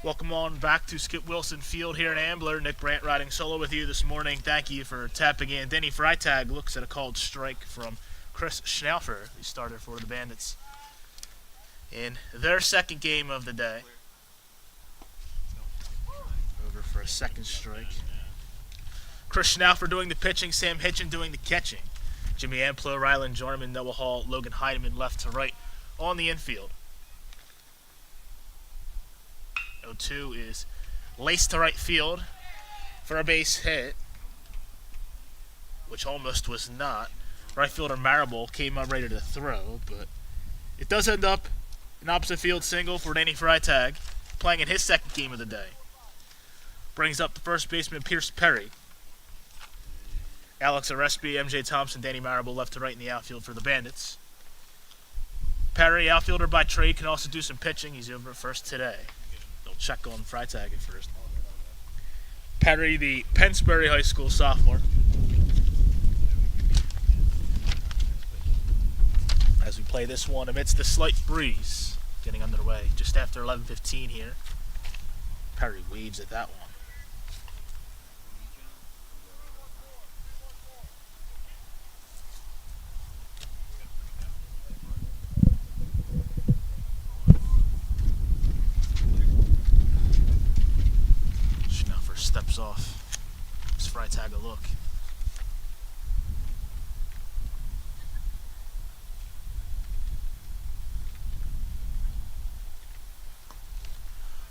Welcome on back to Skip Wilson Field here in Ambler. Nick Brandt riding solo with you this morning. Thank you for tapping in. Denny Freitag looks at a called strike from Chris Schnaufer, the starter for the Bandits, in their second game of the day. Over for a second strike. Chris Schnaufer doing the pitching, Sam Hitchin doing the catching. Jimmy Amplo, Rylan Jarman, Noah Hall, Logan Heidemann left to right on the infield. 0-2 is laced to right field for a base hit, which almost was not. Right fielder Marable came up ready to throw, but it does end up an opposite field single for Danny Freitag, playing in his second game of the day. Brings up the first baseman Pierce Perry. Alex Arespi, MJ Thompson, Danny Marable left to right in the outfield for the Bandits. Perry, outfielder by trade, can also do some pitching. He's over at first today. They'll check on Freitag at first. Perry, the Pennsbury High School sophomore. As we play this one amidst the slight breeze getting underway just after 11:15 here. Perry waves at that one. Steps off. Gives Freitag a look.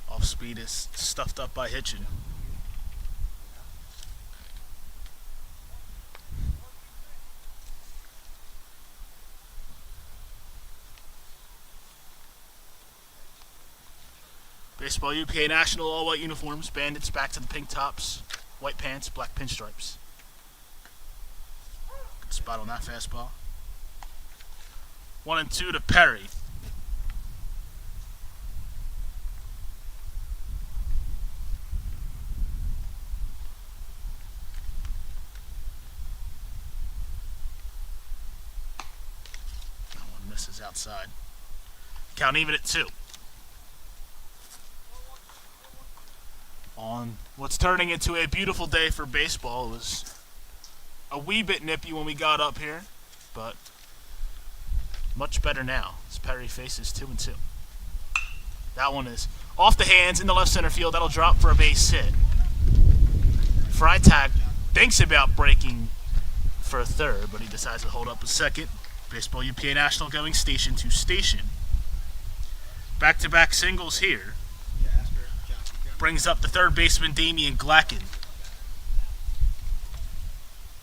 Off speed is stuffed up by Hitchin. Baseball UPA-National all-white uniforms. Bandits back to the pink tops. White pants, black pinstripes. Good spot on that fastball. 1-2 to Perry. That one misses outside. Count even at 2. On what's turning into a beautiful day for baseball. It was a wee bit nippy when we got up here, but much better now as Perry faces 2-2. That one is off the hands in the left center field. That'll drop for a base hit. Freitag thinks about breaking for a third, but he decides to hold up a second. Baseball UPA-National going station to station. Back-to-back singles here. Brings up the third baseman, Damian Glacken.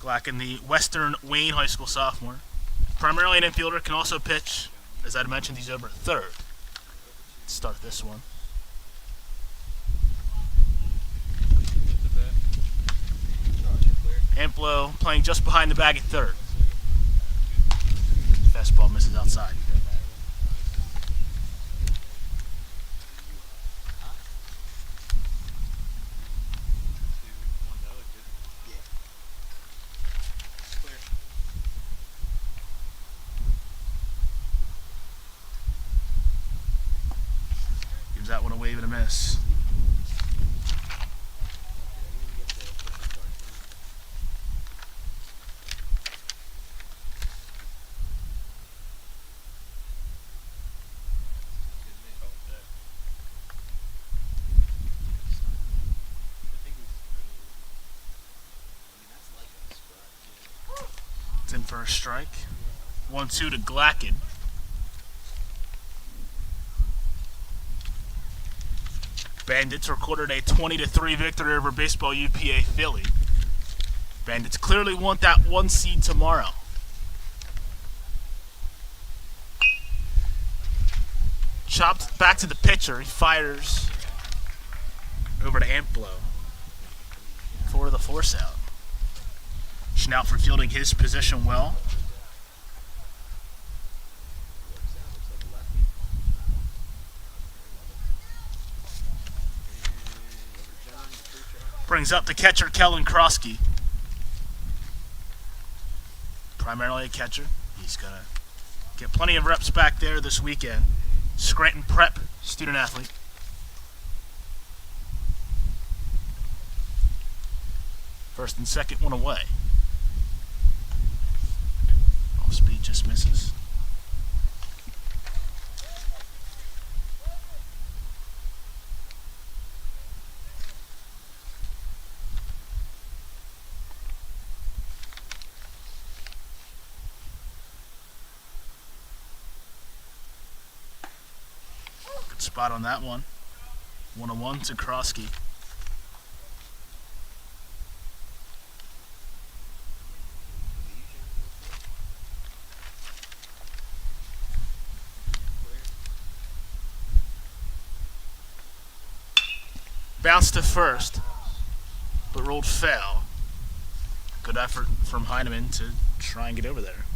Glacken, the Western Wayne High School sophomore. Primarily an infielder, can also pitch. As I mentioned, he's over at third. Let's start this one. Amplo playing just behind the bag at third. Fastball misses outside. That one a wave and a miss. It's in for a strike. 1-2 to Glacken. Bandits recorded a 20-3 victory over Baseball UPA-Philly. Bandits clearly want that 1 seed tomorrow. Chopped back to the pitcher. He fires over to Amplo for the force out. Schnaufer fielding his position well. Brings up the catcher, Kellen Krosky. Primarily a catcher. He's going to get plenty of reps back there this weekend. Scranton Prep student athlete. First and second, one away. Off speed just misses. Good spot on that one. 1-1 to Krosky. Bounced to first, but rolled foul. Good effort from Heineman to try and get over there.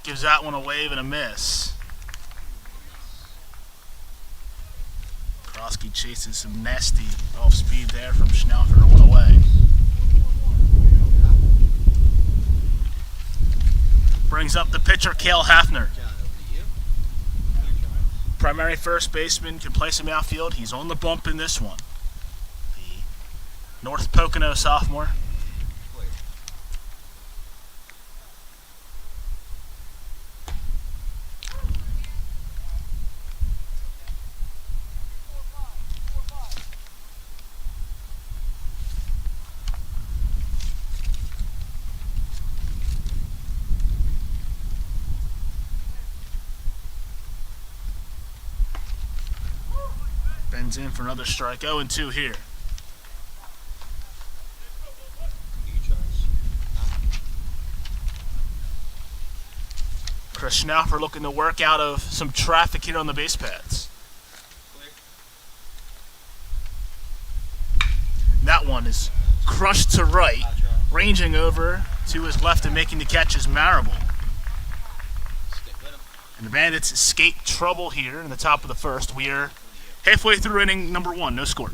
Gives that one a wave and a miss. Krosky chases some nasty off speed there from Schnaufer, one away. Brings up the pitcher, Cale Hafner. Primary first baseman, can play some outfield. He's on the bump in this one. The North Pocono sophomore. Bends in for another strike. 0-2 here. Chris Schnaufer looking to work out of some traffic here on the base paths. That one is crushed to right, ranging over to his left and making the catch is Marable. And the Bandits escape trouble here in the top of the first. We are halfway through inning number 1, no score.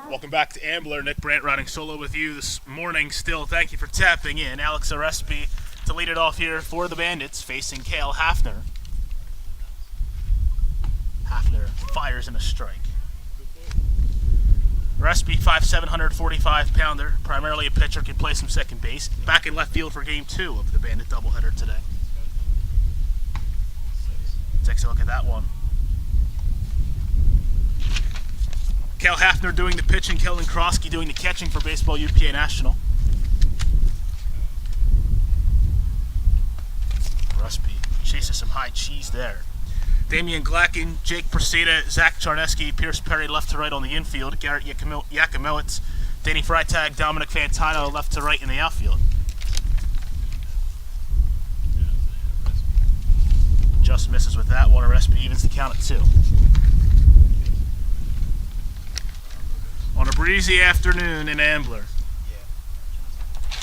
Welcome back to Ambler. Nick Brandt riding solo with you this morning still. Thank you for tapping in. Alex Arespi to lead it off here for the Bandits, facing Cale Hafner. Hafner fires in a strike. Arespi, 5'7", 145-pounder, primarily a pitcher, can play some second base. Back in left field for Game 2 of the Bandit doubleheader today. Takes a look at that one. Cale Hafner doing the pitching, Kellen Krosky doing the catching for Baseball UPA-National. Arespi chases some high cheese there. Damian Glacken, Jake Preseda, Zach Charneski, Pierce Perry left to right on the infield. Garrett Yakimowitz, Danny Freitag, Dominic Fantano left to right in the outfield. Just misses with that one. Arespi evens the count at 2. On a breezy afternoon in Ambler,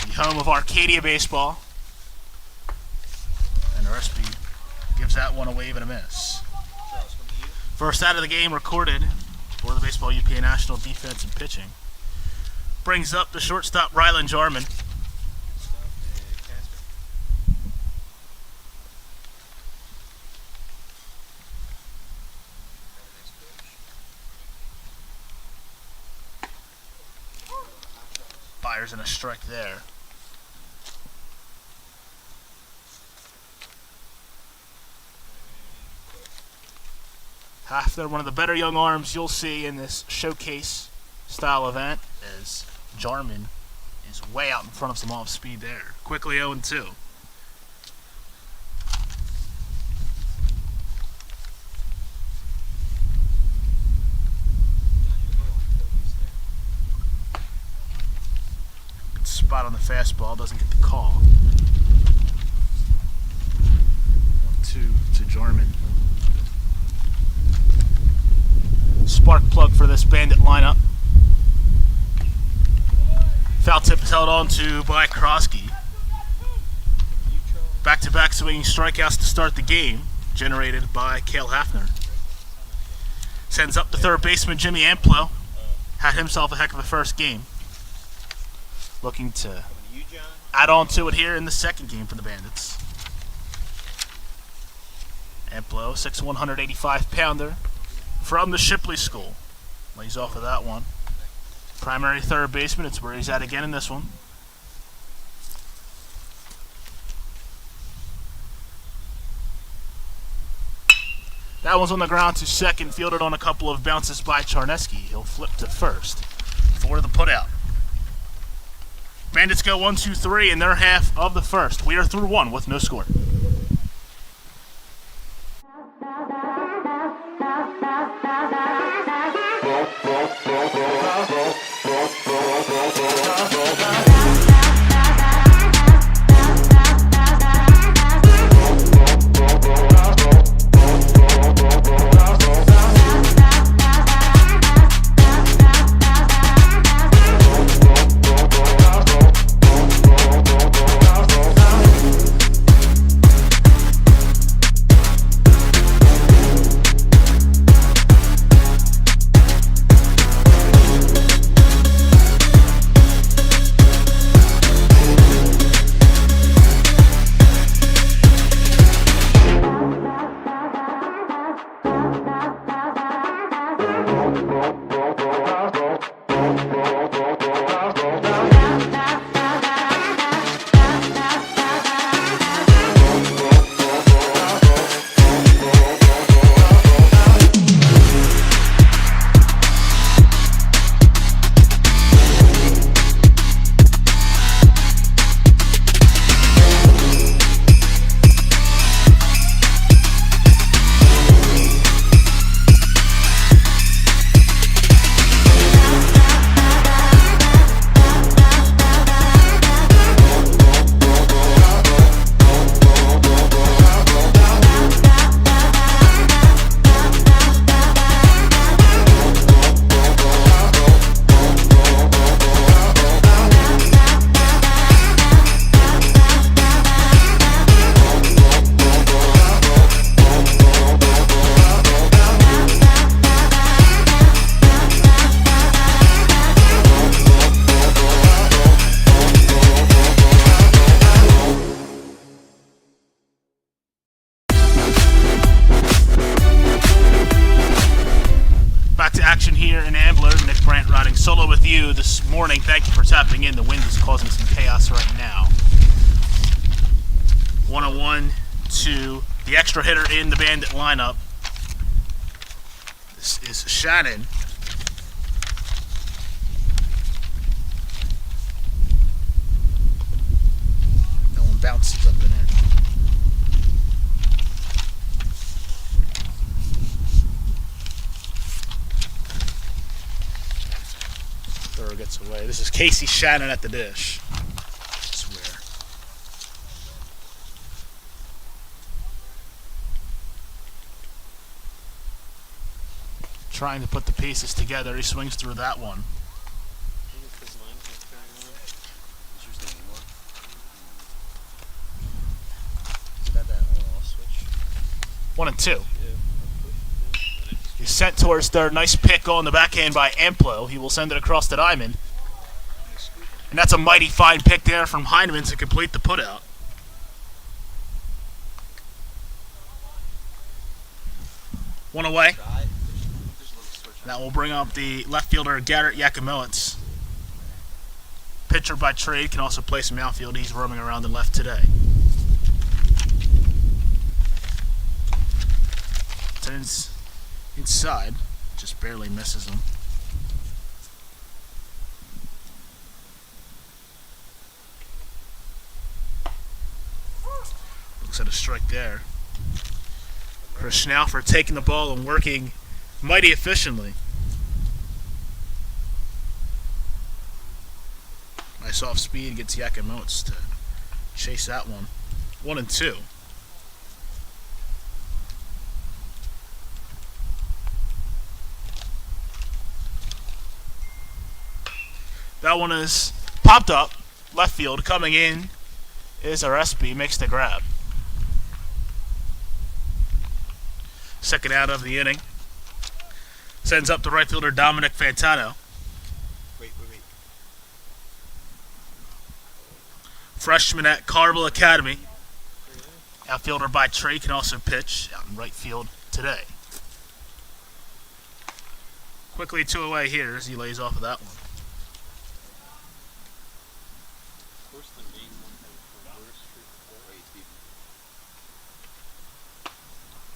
the home of Arcadia baseball, and Arespi gives that one a wave and a miss. First out of the game recorded for the Baseball UPA-National defense and pitching. Brings up the shortstop Rylan Jarman. Fires in a strike there. Hafner, one of the better young arms you'll see in this showcase style event, as Jarman is way out in front of some off speed there. Quickly 0-2. Good spot on the fastball, doesn't get the call. 1-2 to Jarman. Spark plug for this Bandit lineup. Foul tip is held on to by Krosky. Back-to-back swinging strikeouts to start the game, generated by Cale Hafner. Sends up to third baseman Jimmy Amplo. Had himself a heck of a first game. Looking to add on to it here in the second game for the Bandits. Amplo, 6'1", 185-pounder. From the Shipley School. Lays off of that one. Primary third baseman, it's where he's at again in this one. That one's on the ground to second, fielded on a couple of bounces by Charneski. He'll flip to first for the putout. Bandits go 1-2-3 in their half of the first. We are through 1 with no score. with you this morning. Thank you for tapping in. The wind is causing some chaos right now. 101 to the extra hitter in the Bandit lineup. This is Shannon. No one bounces up and in. Thrower gets away. This is Casey Shannon at the dish. I swear. Trying to put the pieces together. He swings through that one. 1 and 2. He's sent towards third. Nice pick on the backhand by Amplo. He will send it across the diamond. And that's a mighty fine pick there from Heineman to complete the putout. One away. That will bring up the left fielder Garrett Yakimowitz. Pitcher by trade, can also play some outfield. He's roaming around the left today. Turns inside, just barely misses him. Looks at a strike there. Chris Schnauffer taking the ball and working mighty efficiently. Nice off speed, gets Yakimowitz to chase that one. 1 and 2. That one is popped up, left field. Coming in is Arespi, makes the grab. Second out of the inning. Sends up to right fielder Dominic Fantano. Wait. Freshman at Carmel Academy. Outfielder by trade, can also pitch out in right field today. Quickly 2 away here as he lays off of that one.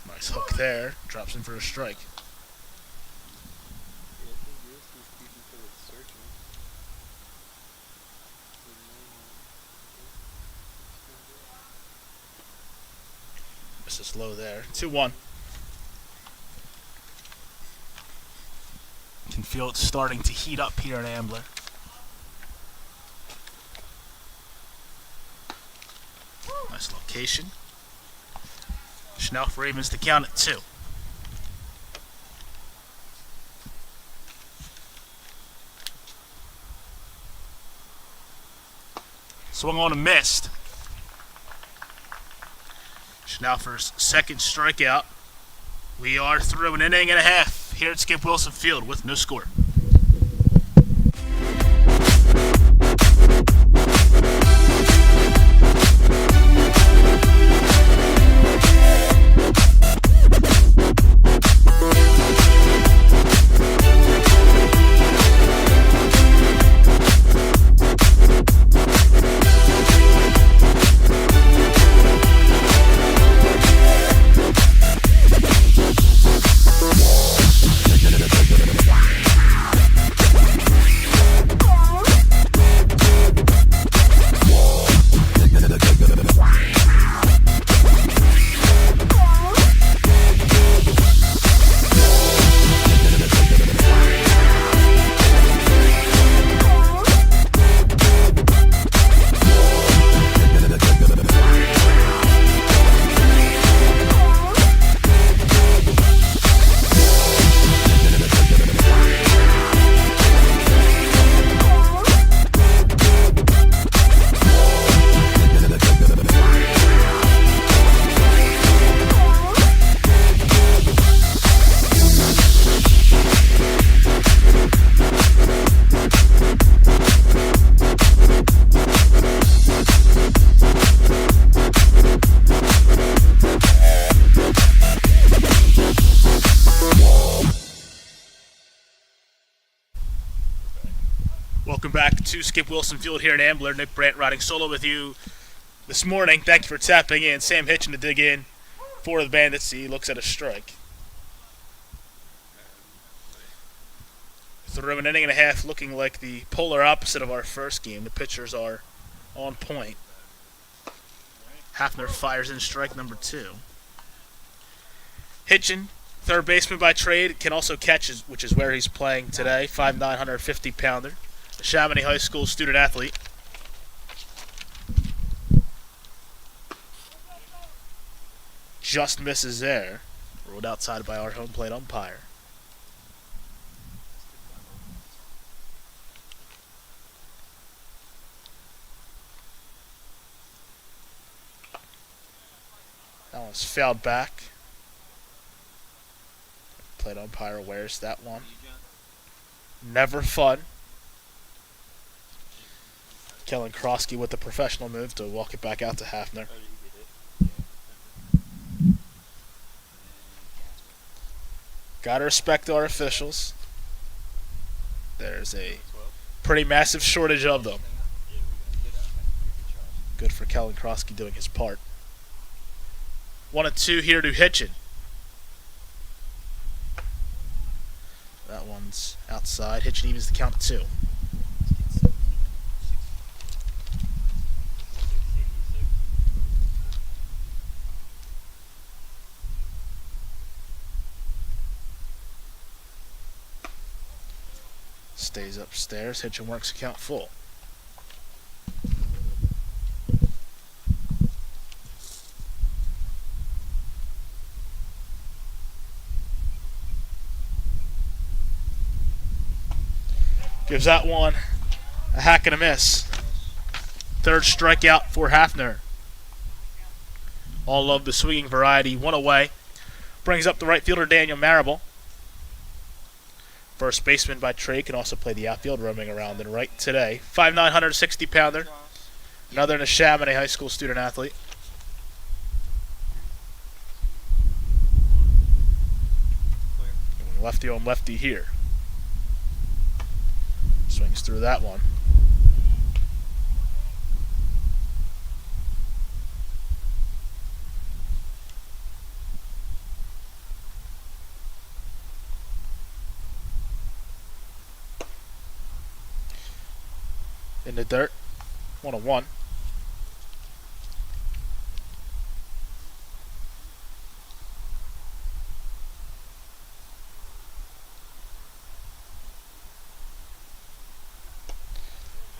Nice hook there. Drops in for a strike. Misses low there. 2-1. You can feel it starting to heat up here in Ambler. Nice location. Schnauffer evens the count at 2. Swung on and missed. Schnauffer's second strikeout. We are through an inning and a half here at Skip Wilson Field with no score. Welcome back to Skip Wilson Field here in Ambler. Nick Brandt riding solo with you this morning. Thank you for tapping in. Sam Hitchin to dig in for the Bandits. He looks at a strike. Through an inning and a half, looking like the polar opposite of our first game. The pitchers are on point. Hafner fires in strike number 2. Hitchin, third baseman by trade, can also catch, which is where he's playing today. 5'9", 150-pounder. A Chamonix High School student athlete. Just misses there. Ruled outside by our home plate umpire. That one's fouled back. Plate umpire wears that one. Never fun. Kellen Krosky with the professional move to walk it back out to Hafner. Gotta respect our officials. There's a pretty massive shortage of them. Good for Kellen Krosky doing his part. 1-2 here to Hitchin. That one's outside. Hitchin evens the count at 2. Stays upstairs. Hitchin works the count full. Gives that one a hack and a miss. Third strikeout for Hafner. All of the swinging variety. One away. Brings up the right fielder Daniel Marable. First baseman by trade, can also play the outfield, roaming around in right today. 5'9", 160-pounder. Another Chamonix High School student athlete. Lefty on lefty here. Swings through that one. In the dirt. 1-1.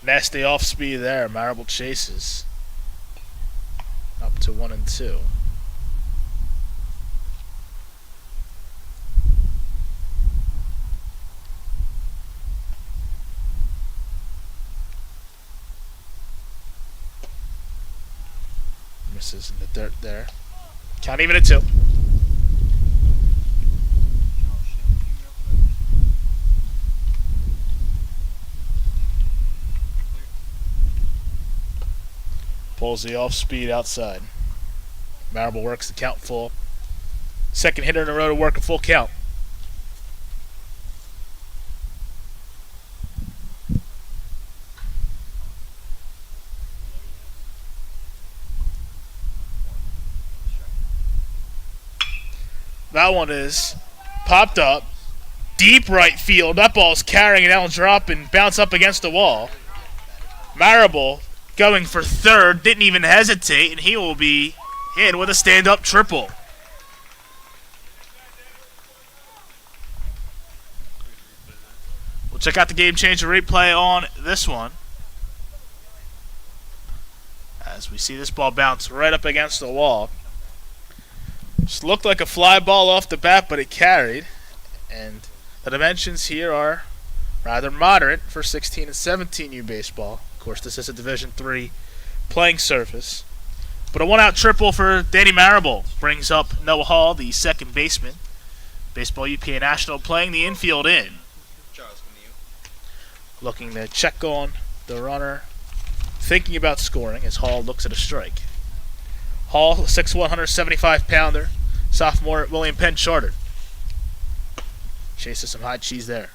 Nasty off speed there. Marable chases. Up to 1-2. Misses in the dirt there. Count even at 2. Pulls the off speed outside. Marable works the count full. Second hitter in a row to work a full count. That one is popped up. Deep right field. That ball's carrying it. That'll drop and bounce up against the wall. Marable going for third. Didn't even hesitate, and he will be in with a stand-up triple. We'll check out the game changer replay on this one. As we see this ball bounce right up against the wall. Just looked like a fly ball off the bat, but it carried. And the dimensions here are rather moderate for 16 and 17U baseball. Of course, this is a Division III playing surface. But a one-out triple for Danny Marable brings up Noah Hall, the second baseman. Baseball Bupa-National playing the infield in. Looking to check on the runner, thinking about scoring as Hall looks at a strike. Hall, 6'1", 175-pounder, sophomore at William Penn Charter. Chases some high cheese there.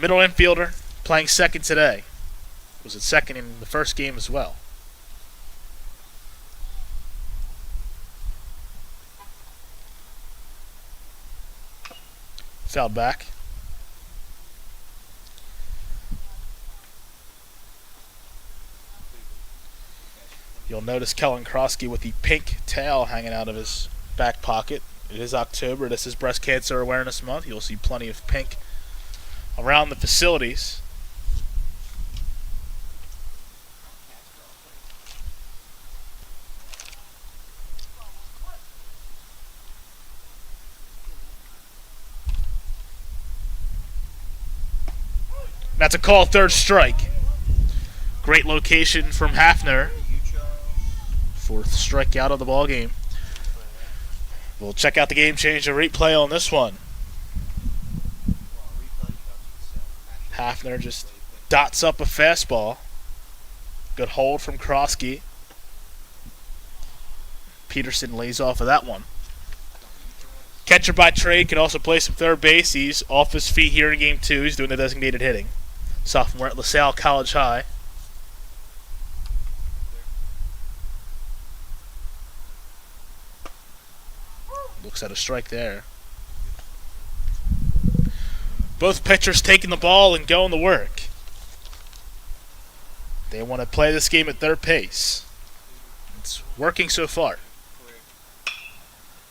Middle infielder, playing second today. Was at second in the first game as well. Fouled back. You'll notice Kellen Krosky with the pink tail hanging out of his back pocket. It is October. This is Breast Cancer Awareness Month. You'll see plenty of pink around the facilities. That's a call, third strike. Great location from Hafner. Fourth strikeout of the ball game. We'll check out the game changer replay on this one. Hafner just dots up a fastball. Good hold from Krosky. Peterson lays off of that one. Catcher by trade can also play some third base. He's off his feet here in game 2. He's doing the designated hitting. Sophomore at LaSalle College High. Looks at a strike there. Both pitchers taking the ball and going to work. They want to play this game at their pace. It's working so far.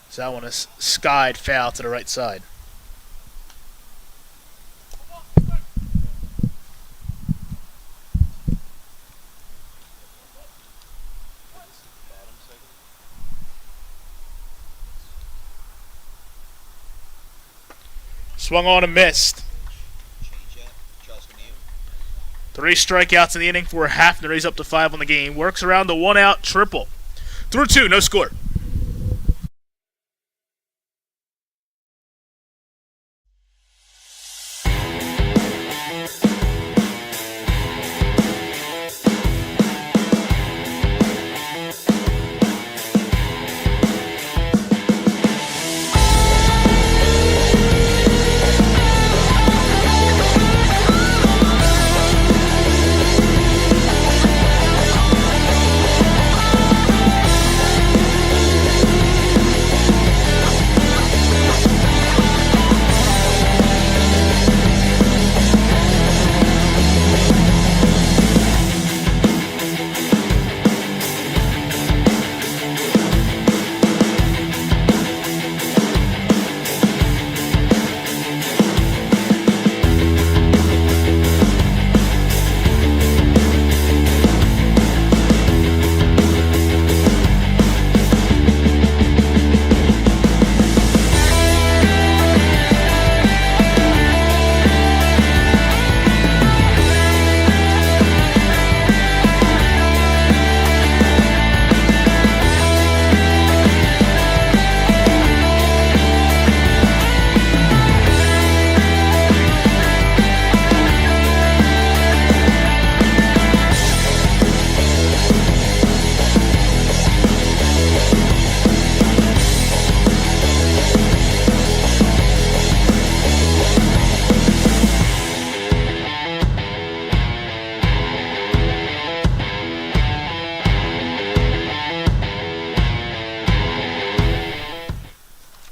So that one is skied foul to the right side. Swung on and missed. 3 strikeouts in the inning for Hafner. He's up to 5 on the game. Works around the 1-out triple. Through 2, no score.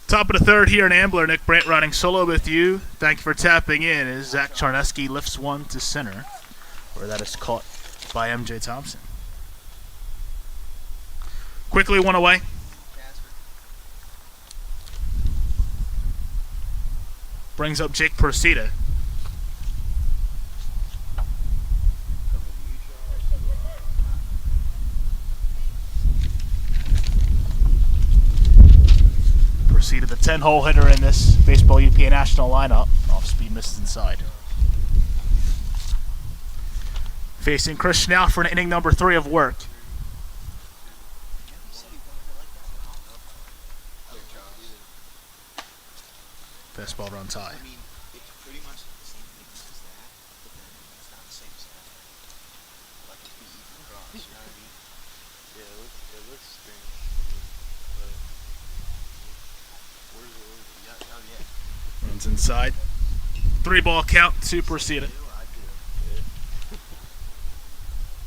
Top of the third here in Ambler. Nick Brandt running solo with you. Thank you for tapping in as Zach Charneski lifts one to center, where that is caught by MJ Thompson. Quickly one away. Brings up Jake Persida. Persida, the 10-hole hitter in this baseball Bupa-National lineup. Off speed, misses inside. Facing Chris Schnauf for an inning number 3 of work. Fastball runs high. I mean, it's pretty much the same thing as that, but then it's not the same sound. Like it's beat even across, you know what I mean? Yeah, it looks strange to me, but where's it? Yeah, oh yeah. Runs inside. 3-ball count to Procida. I do.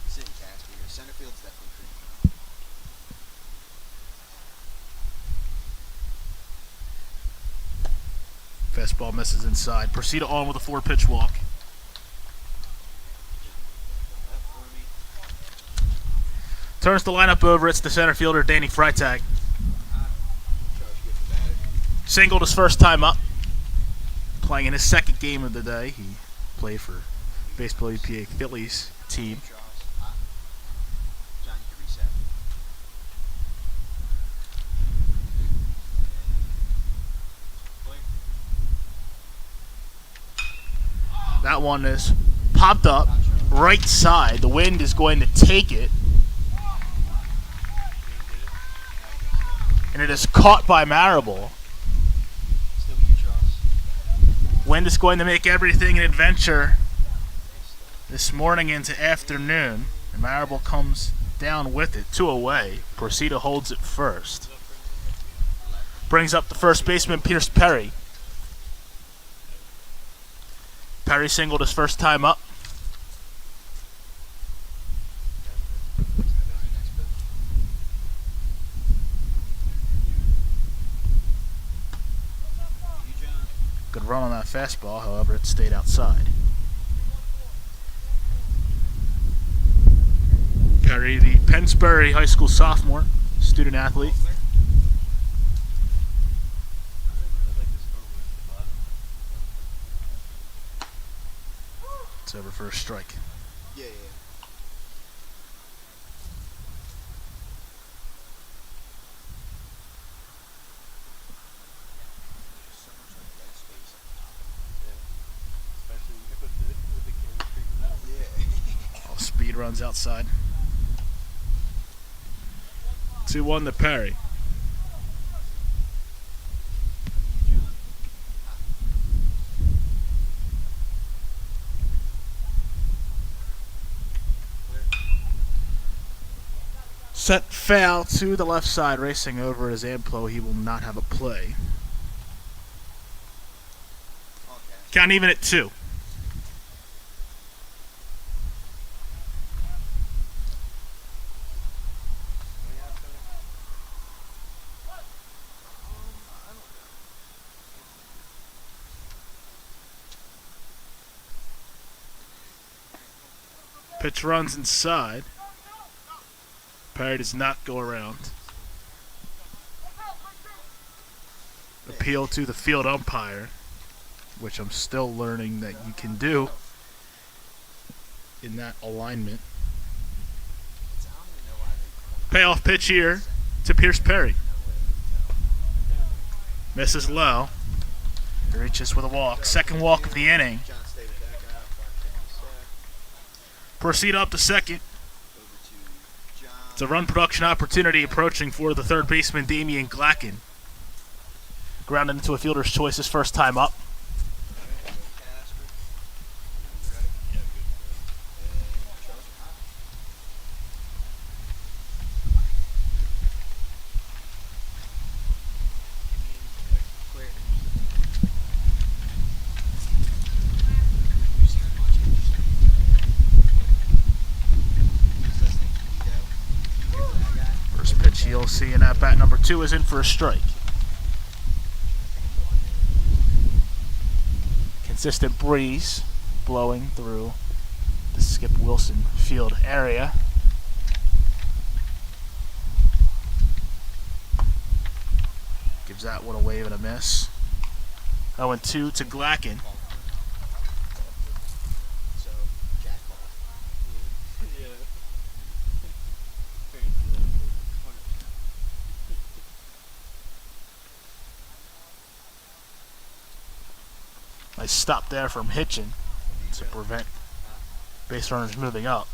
Sitting Casper here. Center field's definitely pretty. Fastball misses inside. Procida on with a 4-pitch walk. That for me. Turns the lineup over. It's the center fielder, Danny Freitag. Charge gets the batter. Singled his first time up. Playing in his second game of the day. He played for baseball Bupa-Philly's team. Charles. John, you can reset. That one is popped up right side. The wind is going to take it. And it is caught by Marable. Still with you, Charles. Wind is going to make everything an adventure this morning into afternoon. And Marable comes down with it. 2 away. Procida holds it first. Brings up the first baseman, Pierce Perry. Perry singled his first time up. Good run on that fastball, however, it stayed outside. Perry, the Pennsbury High School sophomore, student athlete. It's over for a strike. Yeah. There's so much like dead space at the top. Especially with the camera creeping out. Yeah. All speed runs outside. 2-1 to Perry. Set foul to the left side, racing over his Amplo. He will not have a play. Okay. Count even at 2. Pitch runs inside. Perry does not go around. Appeal to the field umpire, which I'm still learning that you can do in that alignment. I don't even know why they Payoff pitch here to Pierce Perry. Misses low. Reaches with a walk. Second walk of the inning. John stayed with that guy. 5 seconds. Proceed up to second. Over to John. It's a run production opportunity approaching for the third baseman, Damian Glacken. Grounded into a fielder's choice his first time up. Casper. You ready? Yeah, good. And Charles, you're hot. Clear. You seen much interesting. Who's listening? Vito. You hear that guy? First pitch you'll see in at bat number 2 is in for a strike. Consistent breeze blowing through the Skip Wilson Field area. Gives that one a wave and a miss. 0-2 to Glacken. So, Jack Ball. Yeah. Parents do that for 100%. Nice stop there from Hitchin to prevent base runners moving up.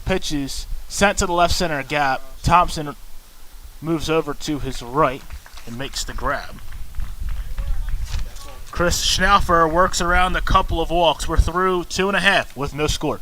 Pitches sent to the left center gap. Thompson moves over to his right. and makes the grab. That's all. Chris Schnaufer works around a couple of walks. We're through 2.5 with no score.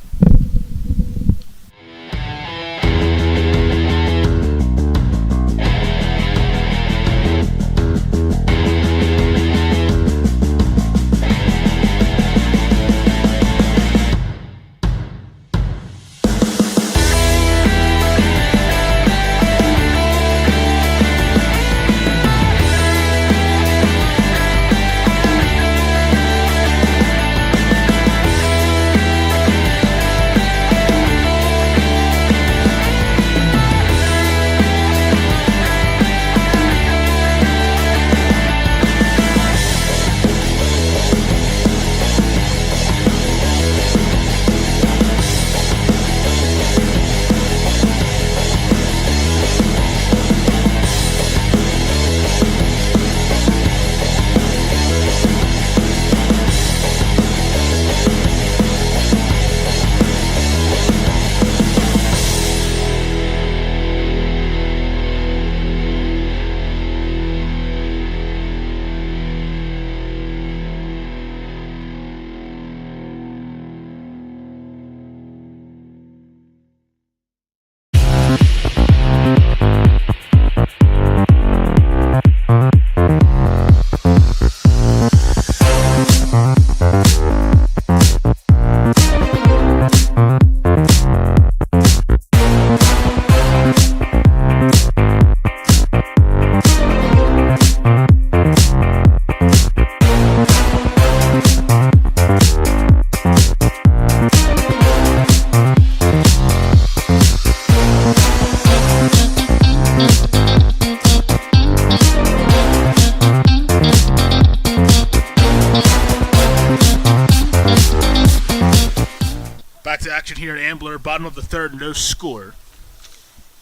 Back to action here at Ambler, bottom of the third, no score.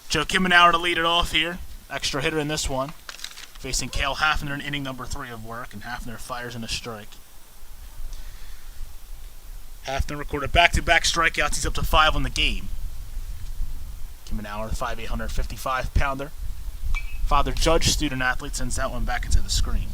Joe Kimmenauer to lead it off here. Extra hitter in this one. Facing Cale Hafner in inning number 3 of work, and Hafner fires in a strike. Hafner recorded back-to-back strikeouts. He's up to 5 on the game. Kimmenauer, the 5'8", 155-pounder. Father Judge, student athlete, sends that one back into the screen.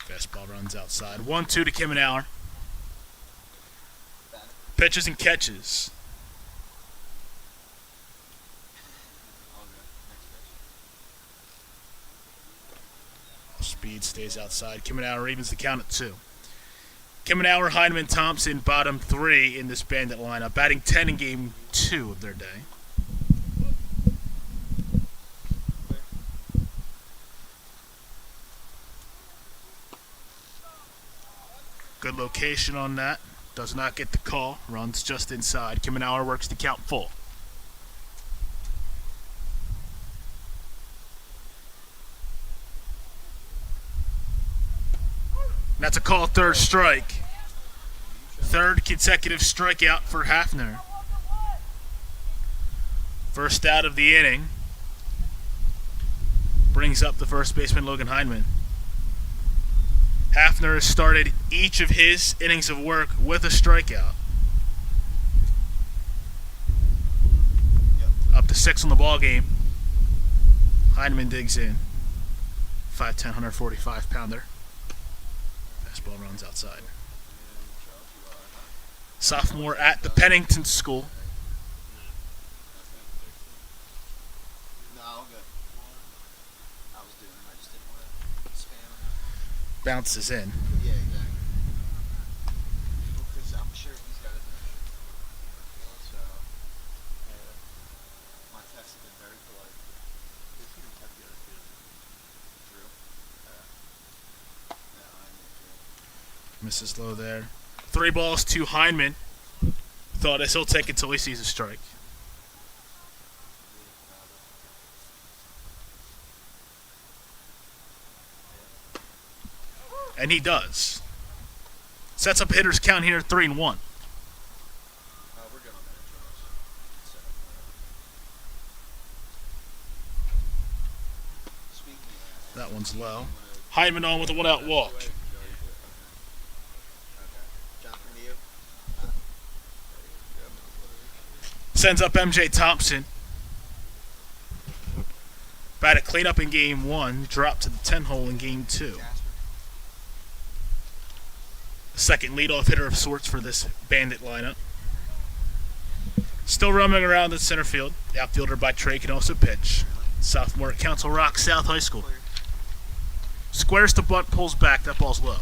Fastball runs outside. 1-2 to Kimmenauer. Pitches and catches. Speed stays outside. Kimmenauer evens the count at 2. Kimmenauer, Heineman, Thompson, bottom 3 in this Bandit lineup, batting 10 in game 2 of their day. Good location on that. Does not get the call. Runs just inside. Kimmenauer works the count full. That's a call, third strike. Third consecutive strikeout for Hafner. First out of the inning. Brings up the first baseman, Logan Heineman. Hafner has started each of his innings of work with a strikeout. Up to 6 on the ball game. Heineman digs in. 5'10", 145-pounder. Fastball runs outside. Sophomore at the Pennington School. No, all good. I was doing it. I just didn't want to spam. Bounces in. Yeah, exactly. Because I'm sure he's got it. So, my texts have been very polite. Drew? No, I knew Drew. Misses low there. 3 balls to Heineman. Thought this he'll take until he sees a strike. And he does. Sets up a hitter's count here at 3-1. We're good on that, Speaking of one's low. Hyman on with a one-out walk. Okay. John, from you. Sends up MJ Thompson. Batted cleanup in game 1, dropped to the 10 hole in game 2. Casper. Second leadoff hitter of sorts for this Bandit lineup. Still roaming around in center field. The outfielder by Trey can also pitch. Sophomore at Council Rock South High School. Clear. Squares to bunt, pulls back. That ball's low.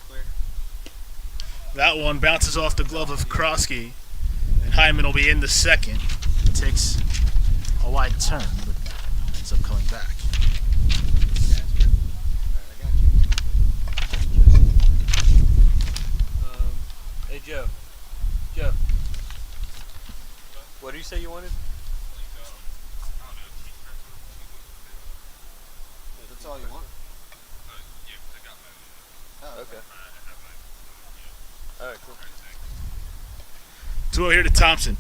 Clear. That one bounces off the glove of Krosky. And Hyman will be in the second. It takes a wide turn, but ends up coming back. Casper. Alright, I got you. Hey Joe. Joe. What do you say you wanted? That's all you want? Oh, Okay. Alright, cool. 2-0 here to Thompson.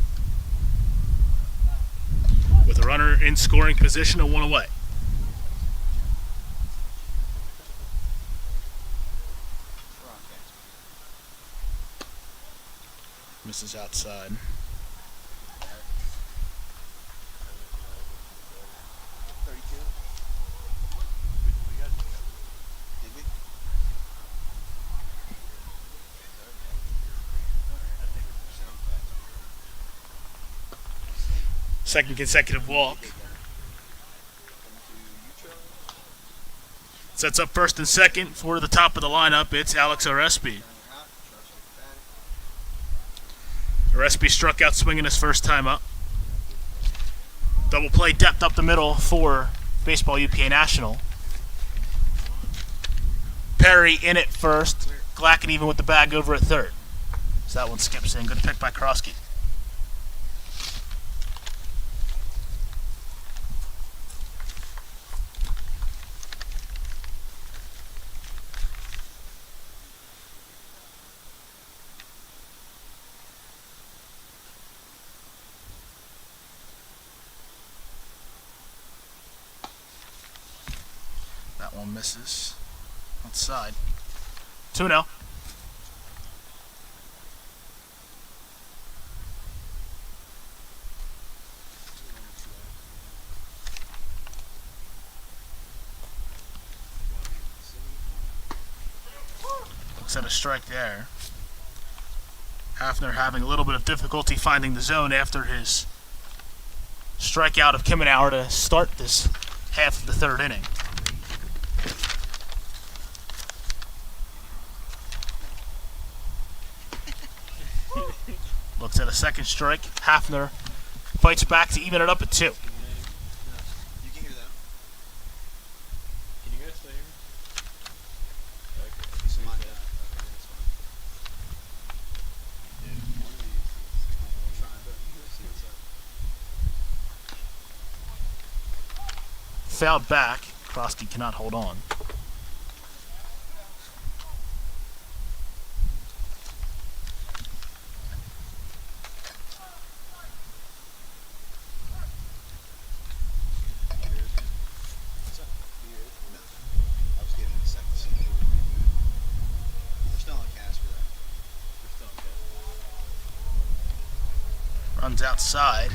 With a runner in scoring position and 1 away. We're on Casper. Misses outside. 32. We got you. Did we? Second consecutive walk. Sets up first and second for the top of the lineup. It's Alex Orespi. Orespi struck out swinging his first time up. Double play depth up the middle for baseball UPA-National. Perry in at first. Glacken even with the bag over at third. So that one skips in. Good pick by Krosky. That one misses. Outside. 2-0. Looks at a strike there. Hafner having a little bit of difficulty finding the zone after his strikeout of Kimmenauer to start this half of the third inning. Looks at a second strike. Hafner fights back to even it up at 2. You can hear them. Can you guys still hear me? Okay. Some on that. Okay, that's fine. One of these is Trying, but let's see what's up. Fouled back. Krosky cannot hold on. What's up? No. I was giving it a second to see if they were moving. We're still on Casper though. we're still on gas. Runs outside.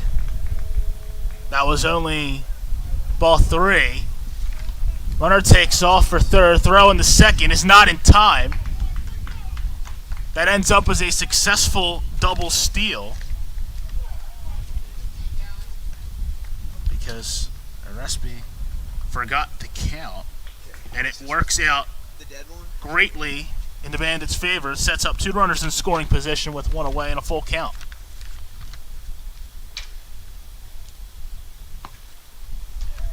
That was only ball 3. Runner takes off for third. Throw in the second is not in time. That ends up as a successful double steal. Because Orespi forgot to count. And it works out The dead one? greatly in the Bandits' favor. Sets up 2 runners in scoring position with 1 away and a full count.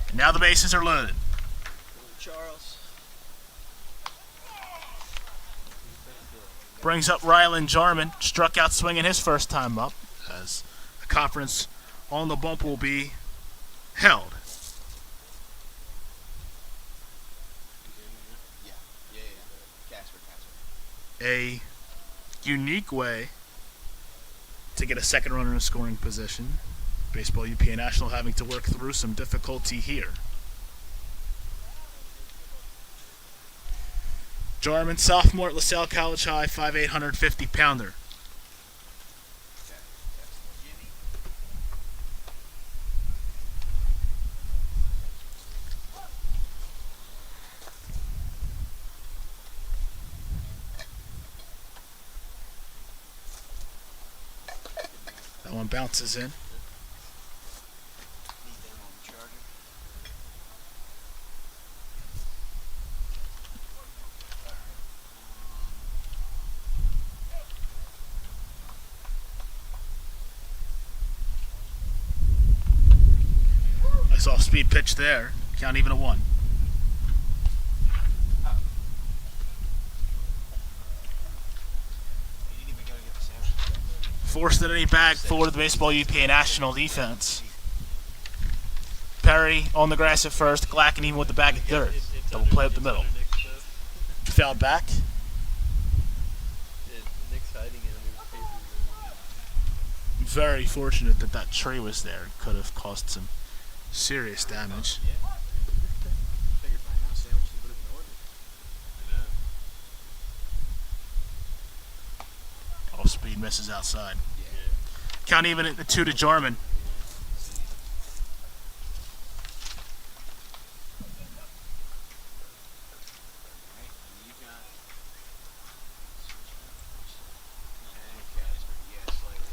And now the bases are loaded. Charles. Brings up Rylan Jarman. Struck out swinging his first time up. As a conference on the bump will be held. a unique way to get a second runner in scoring position. Baseball UPA-National having to work through some difficulty here. Jarman, sophomore at LaSalle College High, 5'8", 150-pounder. That one bounces in. Need them on the charger. Nice off-speed pitch there. Count even a 1. You didn't even go to get the sandwich. Forced it any bag forward of the Baseball UPA-National defense. Perry on the grass at first, Glacken even with the bag at third. Double play up the middle. Fouled back. Nick's hiding it under his paper. Very fortunate that that tree was there. Could have caused some serious damage. Yeah. Figured by now sandwiches would have ignored it. Off speed misses outside. Yeah. Count even at the 2 to Jarman.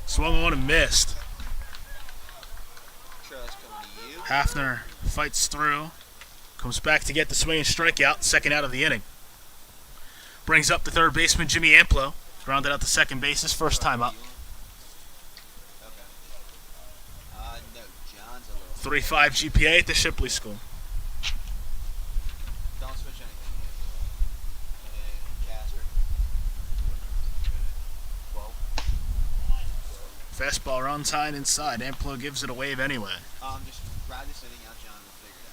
Swung on and missed. Hafner fights through. Comes back to get the swinging strikeout. Second out of the inning. Brings up the third baseman, Jimmy Amplo. Grounded out to second base his first time up. 3.5 GPA at the Shipley School. Don't switch anything yet. Casper. 12. Fastball runs high and inside. Amplo gives it a wave anyway. Just ride this inning out, John. We'll figure it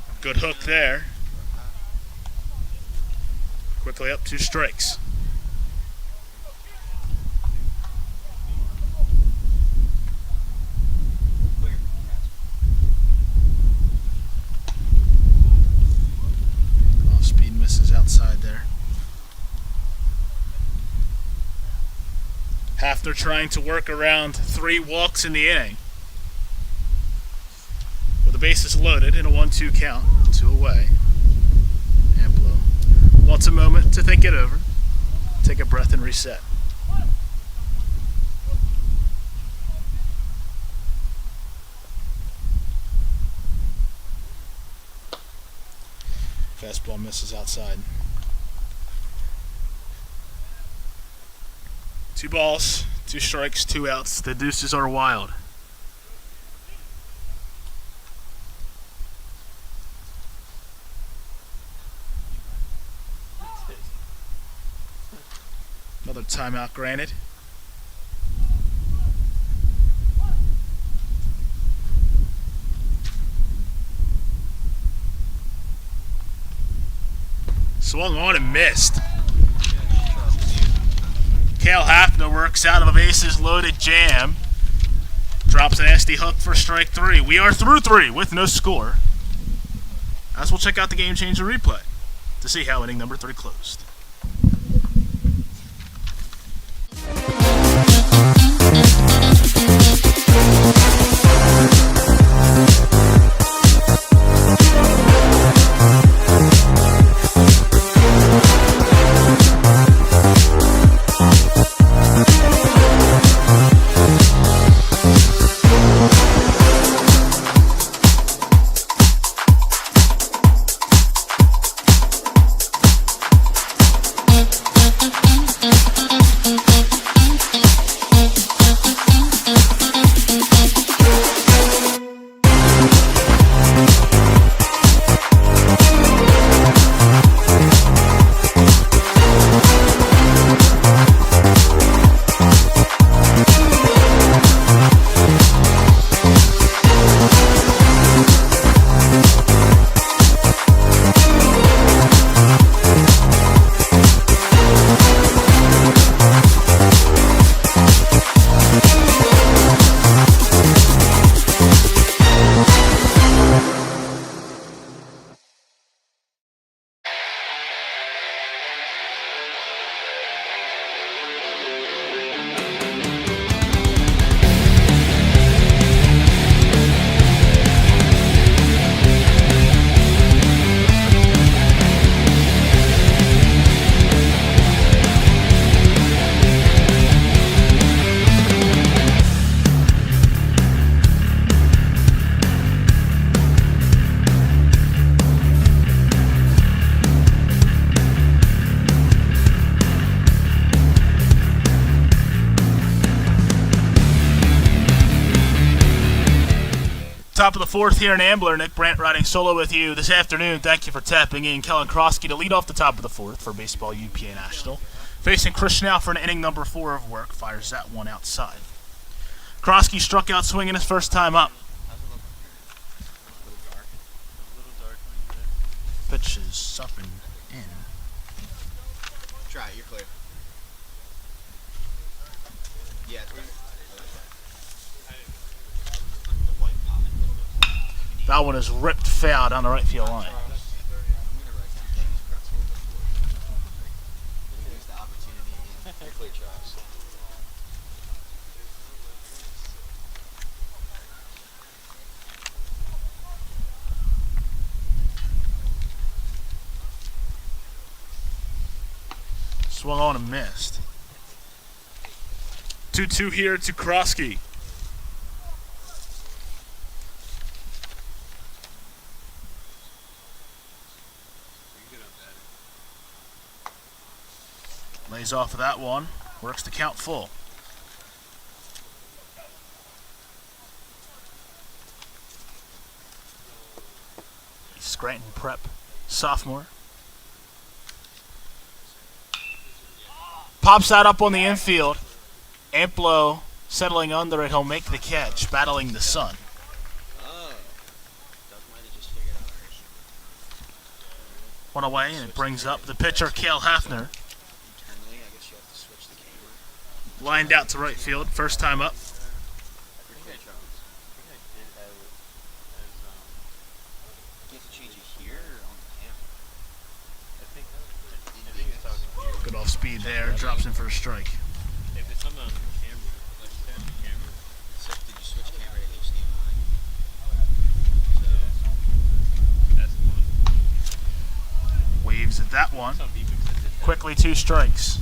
out. Good hook there. Quickly up 2 strikes. Clear. Off speed misses outside there. Hafner trying to work around 3 walks in the inning. With the bases loaded in a 1-2 count, 2 away. Amplo wants a moment to think it over, take a breath and reset. Fastball misses outside. 2 balls, 2 strikes, 2 outs. The deuces are wild. Another timeout granted. Swung on and missed. Cale Hafner works out of a bases loaded jam. Drops a nasty hook for strike 3. We are through 3 with no score. As we'll check out the game changer replay to see how inning number 3 closed. Top of the fourth here in Ambler. Nick Brandt riding solo with you this afternoon. Thank you for tapping in. Kellen Krosky to lead off the top of the fourth for Baseball UPA-National. Facing Chris now for an inning number 4 of work. Fires that one outside. Krosky struck out swinging his first time up. Pitch is up and in. Try it, you're clear. Yeah, it's good. That one is ripped foul down the right field line. Swung on and missed. 2-2 here to Krosky. Lays off of that one. Works the count full. Scranton Prep sophomore. Pops that up on the infield. Amplo settling under it. He'll make the catch, battling the sun. One away, and it brings up the pitcher, Cale Hafner. Lined out to right field, first time up. Good off speed there, drops in for a strike. If it's on the camera, like the camera. Did you switch camera to HDMI? That's the one. Waves at that one. Some people said that. Quickly 2 strikes.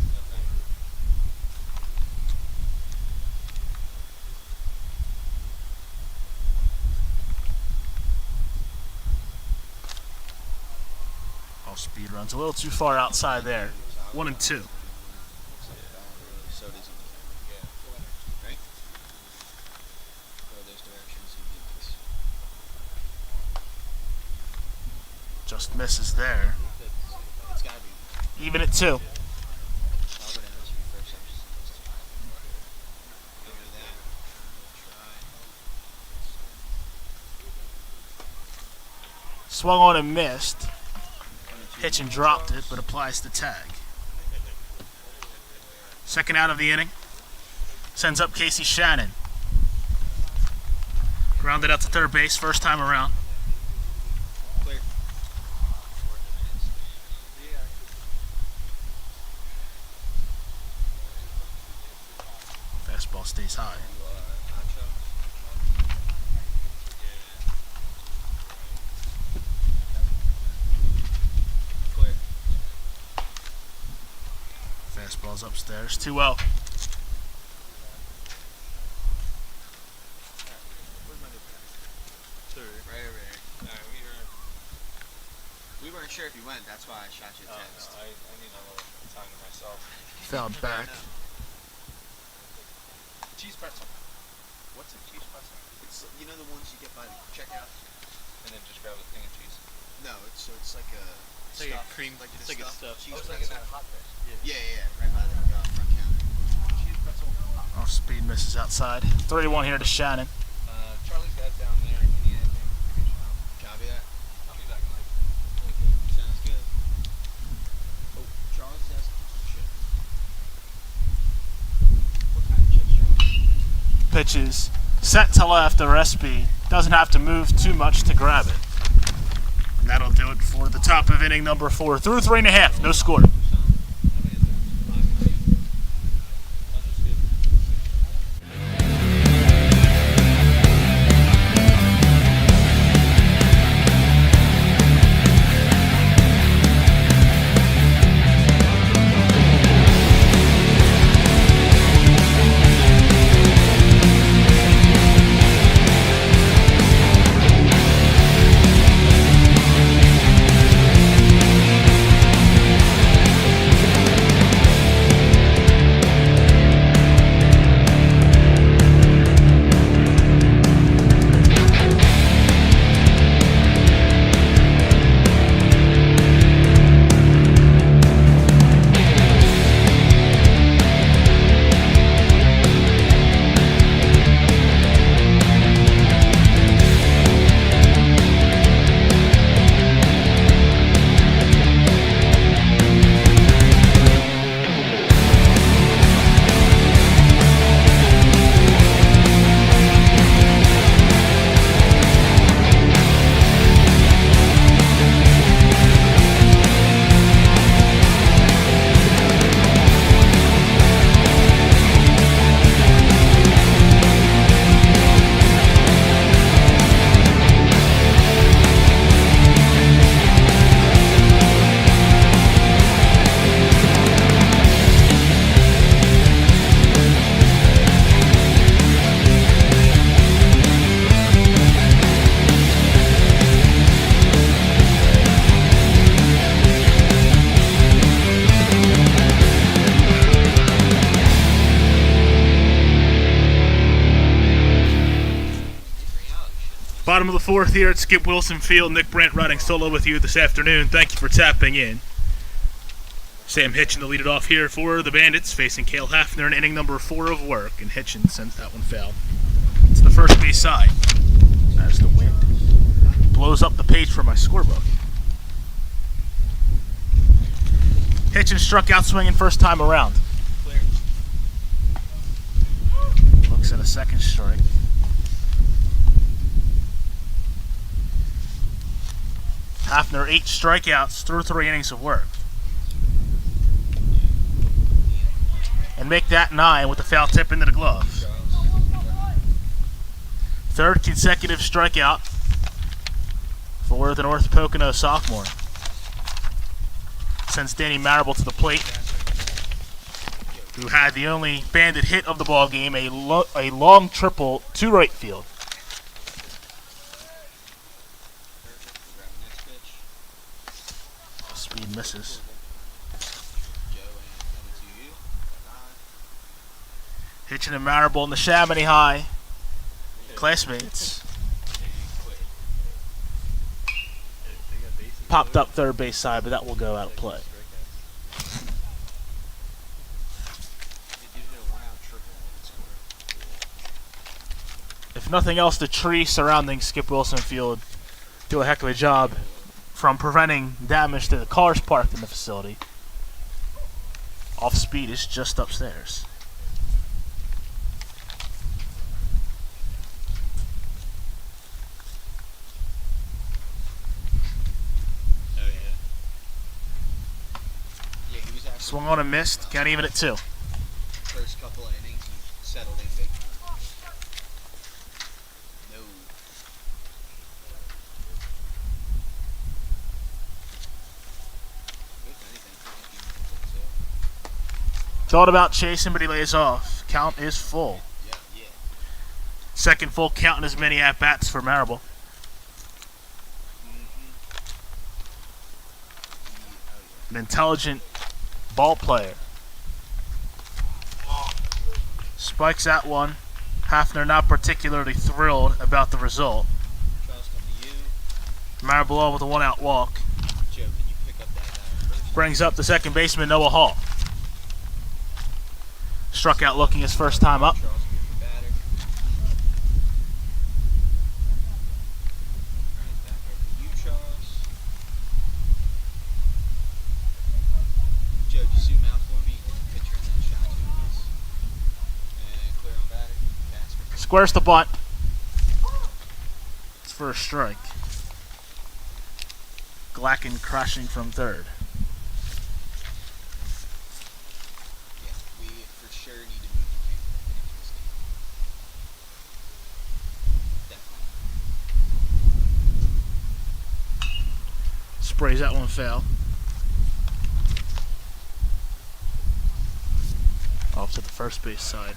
Off speed runs a little too far outside there. 1-2. So does he. Right? Go those directions, he beats. Just misses there. It's gotta be. Even at 2. I'll go down, this will be first. Look at that. Try. Swung on and missed. Hitch and dropped it, but applies the tag. Second out of the inning. Sends up Casey Shannon. Grounded out to third base, first time around. Clear. Fastball stays high. Clear. Fastball's upstairs, 2-0. Right over there. Alright, we weren't sure if you went, that's why I shot you a text. I need a little time to myself. Fouled back. Cheese pretzel. What's a cheese pretzel? It's, you know the ones you get by the checkout? And then just grab a thing of cheese. No, it's like a It's like a stuffed- cream- like it's the like a stuffed stuffed- cheese oh, it's like pretzel. in that hot dish. Yeah, right by the front counter. Cheese pretzel. Off speed misses outside. 3-1 here to Shannon. Charlie's got down there. If you need anything, give me a shout. Copy that. I'll be back in like. Sounds good. Oh, Charles is asking for some shit. What kind of chips, Charles? Pitches set to left. Arespi doesn't have to move too much to grab it. And that'll do it for the top of inning number 4. Through 3.5, no score. Bottom of the fourth here at Skip Wilson Field. Nick Brandt riding solo with you this afternoon. Thank you for tapping in. Sam Hitchin to lead it off here for the Bandits, facing Cale Hafner in inning number 4 of work, and Hitchin sends that one foul. It's the first base side as the wind blows up the page for my scorebook. Hitchin struck out swinging first time around. Clear. Looks at a second strike. Hafner 8 strikeouts through 3 innings of work. And make that 9 with the foul tip into the glove. Third consecutive strikeout for the North Pocono sophomore. Sends Danny Marable to the plate, who had the only Bandit hit of the ball game, a long triple to right field. Speed misses. Hitchin and Marable in the Chamonix High. Classmates. Popped up third base side, but that will go out of play. If nothing else, the trees surrounding Skip Wilson Field do a heck of a job from preventing damage to the cars parked in the facility. Off speed is just upstairs. Swung on and missed. Count even at 2. First couple of innings, he settled in big time. No. If anything, Thought about chasing, but he lays off. Count is full. yeah. Second full count in as many at-bats for Marable. An intelligent ball player. Spikes that one. Hafner not particularly thrilled about the result. Charles, come to you. Marable on with a 1-out walk. Joe, can you pick up that first? Brings up the second baseman, Noah Hall. Struck out looking his first time up. Charles, here's your batter. Alright, back over to you, Charles. Joe, just zoom out for me. Get the picture in that shot, please. And clear on batter. Casper. Squares the bunt. It's for a strike. Glacken crashing from third. Yeah, we for sure need to move the camera into this game. Definitely. Sprays that one foul. Off to the first base side.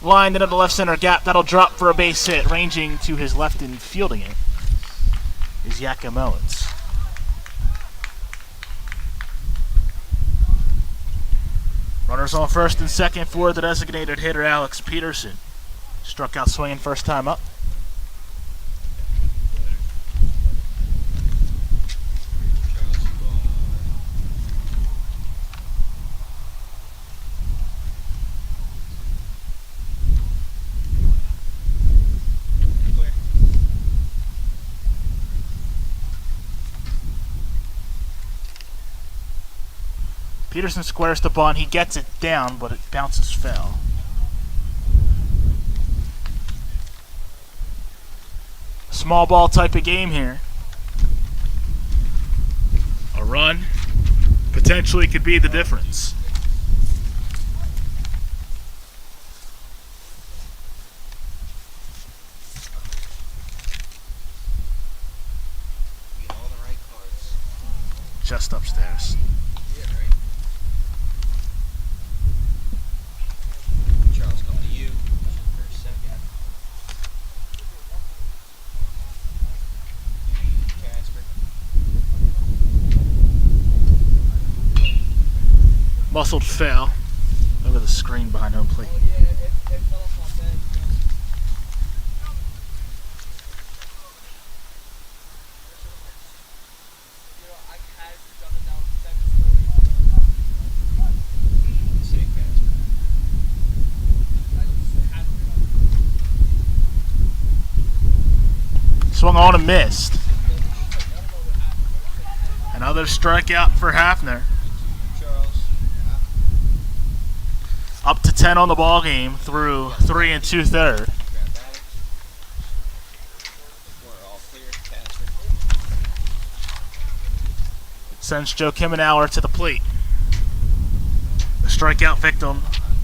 Lined into the left center gap. That'll drop for a base hit. Ranging to his left and fielding it is Yakim Owens. Runners on first and second for the designated hitter Alex Peterson. Struck out swinging first time up. Charles, you are clear. Peterson squares the bunt. He gets it down, but it bounces foul. Small ball type of game here. A run potentially could be the difference. We get all the right cards. Just upstairs. Yeah, right? Charles, come to you for a second. Casper. Muscled foul over the screen behind home plate. Swung on and missed. Another strikeout for Hafner. Up to 10 on the ball game through 3 2/3. Sends Joe Kimmenauer to the plate. The strikeout victim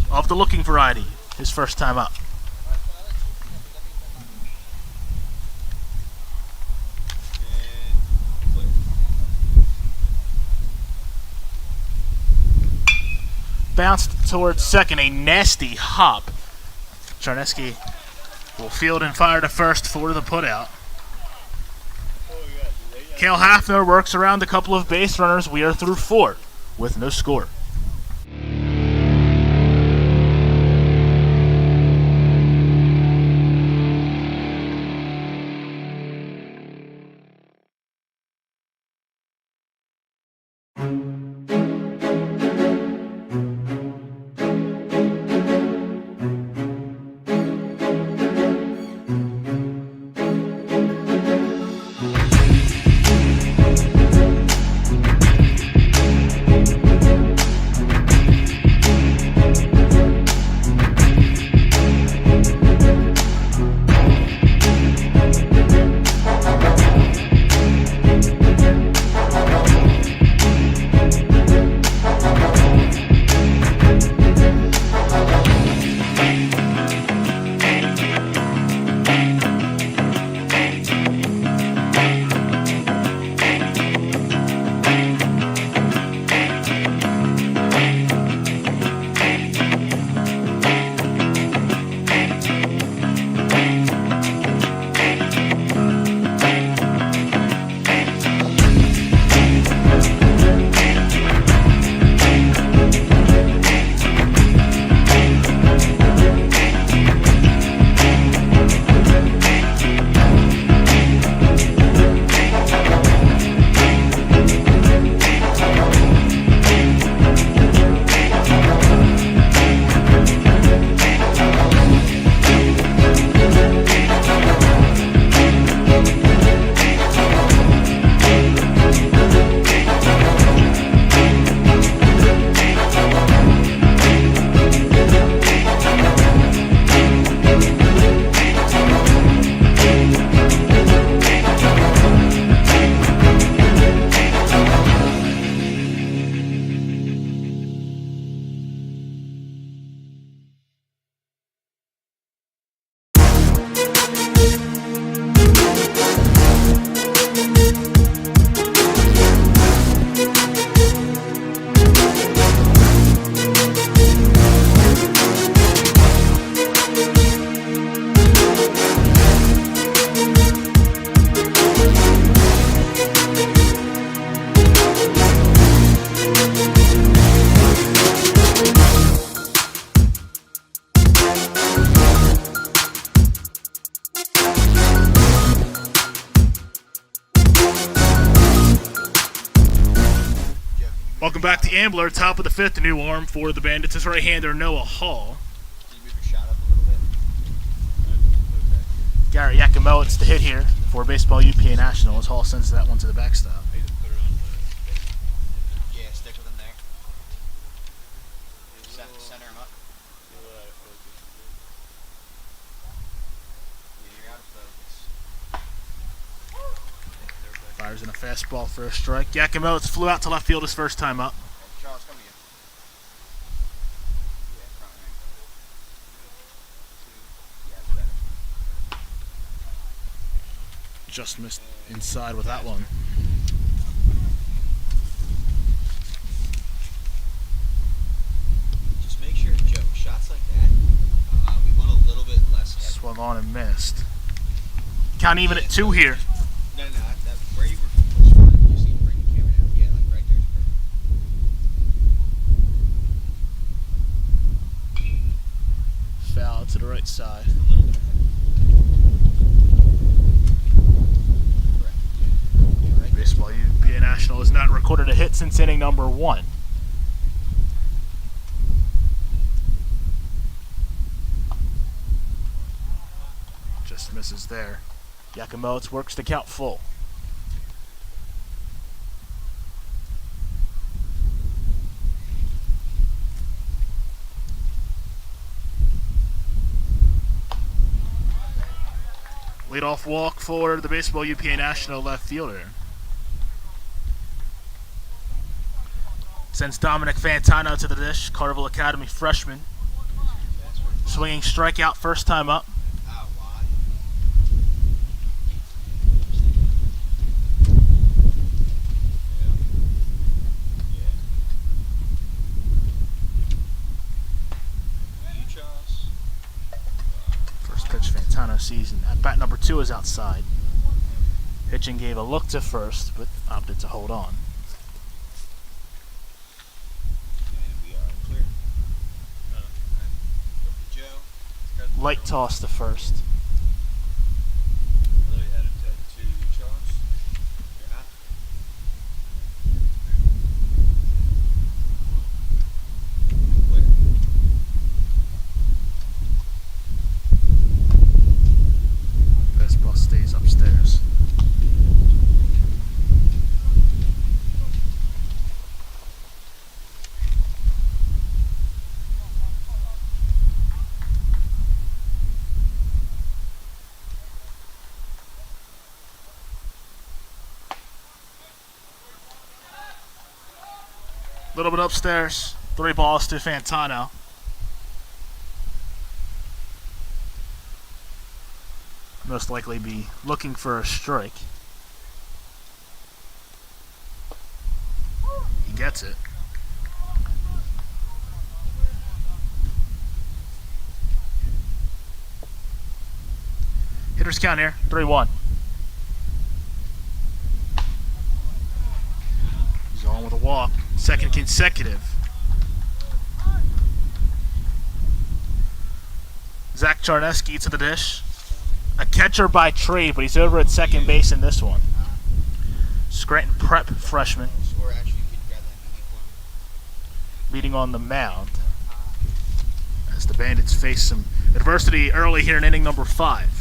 of the looking variety, his first time up. Bounced towards second, a nasty hop. Charneski will field and fire to first for the putout. Cale Hafner works around a couple of base runners. We are through 4 with no score. Welcome back to Ambler, top of the 5th, a new arm for the Bandits. His right-hander, Noah Hall. Can you move your shot up a little bit? Garrett Yakimowitz to hit here for Baseball UPA-National as Hall sends that one to the backstop. Yeah, stick with him there. Center him up. Yeah, you're out of focus. Fires in a fastball for a strike. Yakimowitz flew out to left field his first time up. Charles, come to you. Yeah, front ring. Yeah, it's better. Just missed inside with that one. Just make sure, Joe, shots like that, we want a little bit less heavy. Swung on and missed. Count even at 2 here. No, that where you were, you just need to bring the camera down. Yeah, like right there is perfect. right side. A little bit ahead. Correct. Yeah, right there. Baseball UPA-National has not recorded a hit since inning number 1. Just misses there. Yakimowitz works the count full. Leadoff walk for the baseball UPA-National left fielder. Sends Dominic Fantano to the dish, Carnival Academy freshman. Swinging strikeout first time up. Out wide. First pitch Fantano sees, and at bat number 2 is outside. Pitching gave a look to first, but opted to hold on. Light toss to first. Fastball stays upstairs. A little bit upstairs. 3 balls to Fantano. Most likely be looking for a strike. He gets it. Hitter's count here. 3-1. He's on with a walk. Second consecutive. Zach Charneski to the dish. A catcher by trade, but he's over at second base in this one. Scranton Prep freshman. Meeting on the mound as the Bandits face some adversity early here in inning number 5.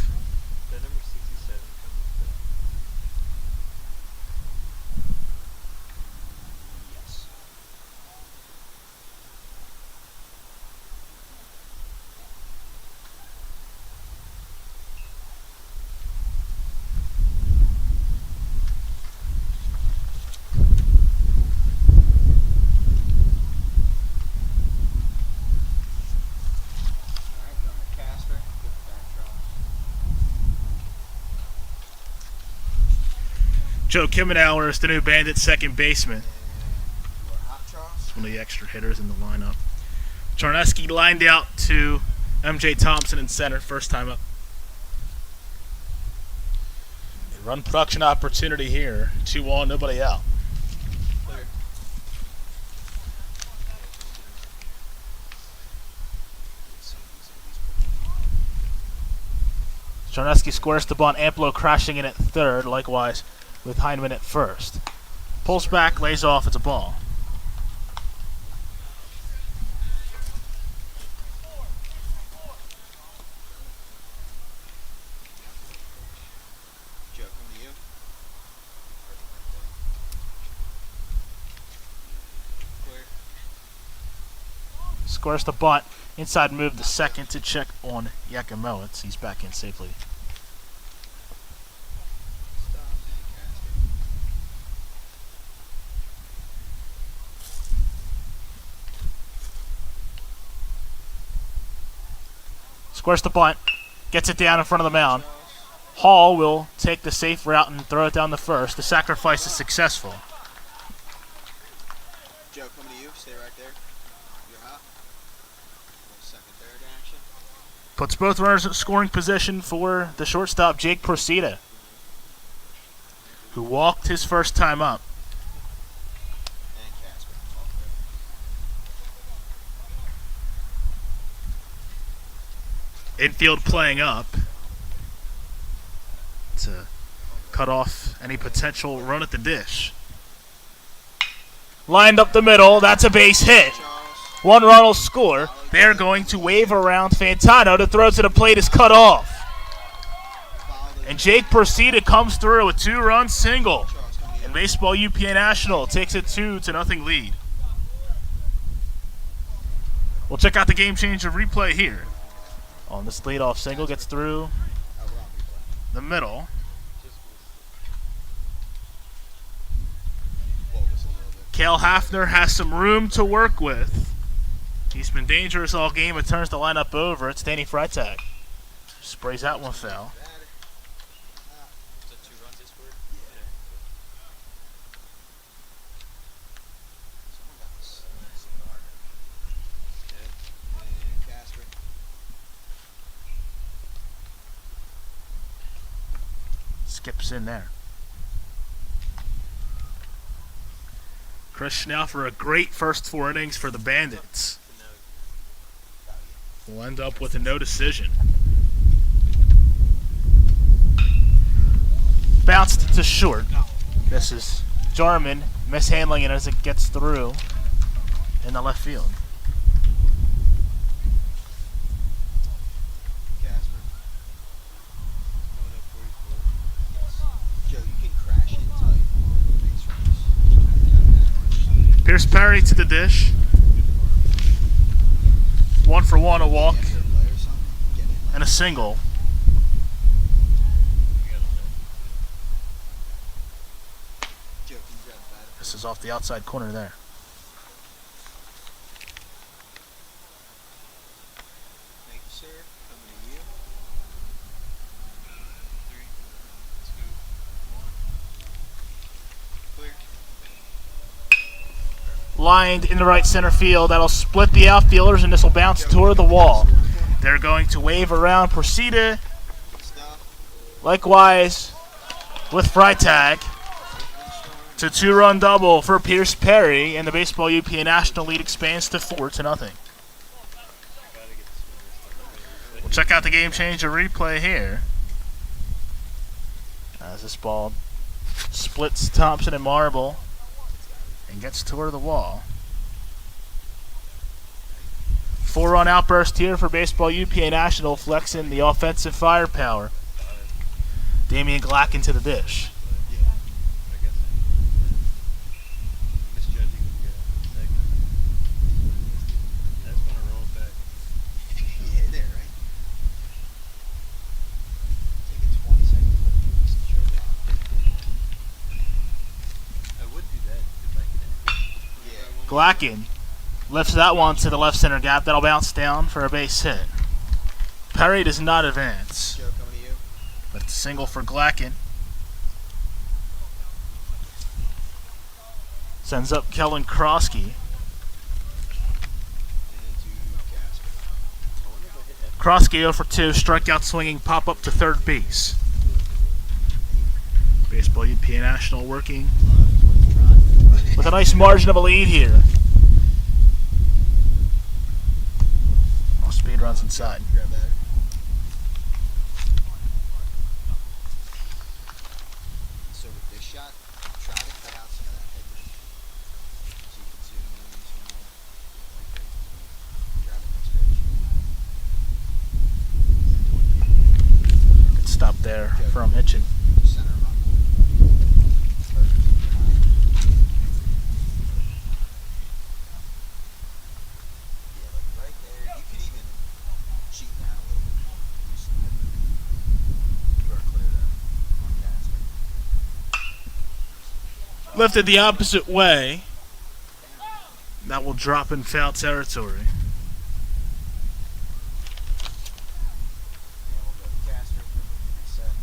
Joe Kimmenauer is the new Bandits second baseman. He's one of the extra hitters in the lineup. Charneski lined out to MJ Thompson in center, first time up. A run production opportunity here. 2-1, nobody out. Charneski squares the bunt. Amplo crashing in at third, likewise with Heineman at first. Pulls back, lays off, it's a ball. Squares the bunt. Inside move the second to check on Yakimowitz. He's back in safely. Squares the bunt, gets it down in front of the mound. Hall will take the safe route and throw it down the first. The sacrifice is successful. Joe, coming to you. Stay right there. You're hot. Second, third action. Puts both runners in scoring position for the shortstop, Jake Procida, who walked his first time up. And Casper. Infield playing up to cut off any potential run at the dish. Lined up the middle. That's a base hit. One run will score. They're going to wave around Fantano. The throw to the plate is cut off. And Jake Persida comes through with 2-run single. And Baseball UPA-National takes a 2-0 lead. We'll check out the game changer replay here. On this leadoff single, gets through the middle. Cale Hafner has some room to work with. He's been dangerous all game. It turns the lineup over. It's Danny Freitag. Sprays that one foul. Skips in there. Chris Schnell for a great first 4 innings for the Bandits. We'll end up with a no decision. Bounced to short. This is Jarman mishandling it as it gets through in the left field. Pierce Perry to the dish. 1 for 1, a walk, and a single. This is off the outside corner there. Thank you, sir. Coming to you. 3, 2, 1. Clear. Lined in the right center field. That'll split the outfielders, and this will bounce toward the wall. They're going to wave around Persida. Likewise with Freitag. It's a 2-run double for Pierce Perry, and the Baseball UPA-National lead expands to 4-0. We'll check out the game changer replay here. As this ball splits Thompson and Marble and gets toward the wall. 4-run outburst here for Baseball UPA-National, flexing the offensive firepower. Damian Glack into the dish. Glacken lifts that one to the left center gap. That'll bounce down for a base hit. Perry does not advance. But it's a single for Glacken. Sends up Kellen Krosky. Krosky 0 for 2, strikeout swinging, pop up to third base. Baseball UPA-National working with a nice margin of a lead here. All speed runs inside. So with this shot, try to cut out some of that headwind. So you can zoom in some more. Grab the next pitch. Good stop there from Hitchin. Center him up. Right there. You could even cheat down a little bit more. Do some headwind. You are clear there on Casper. Lifted the opposite way. That will drop in foul territory. And we'll go to Casper for the reset.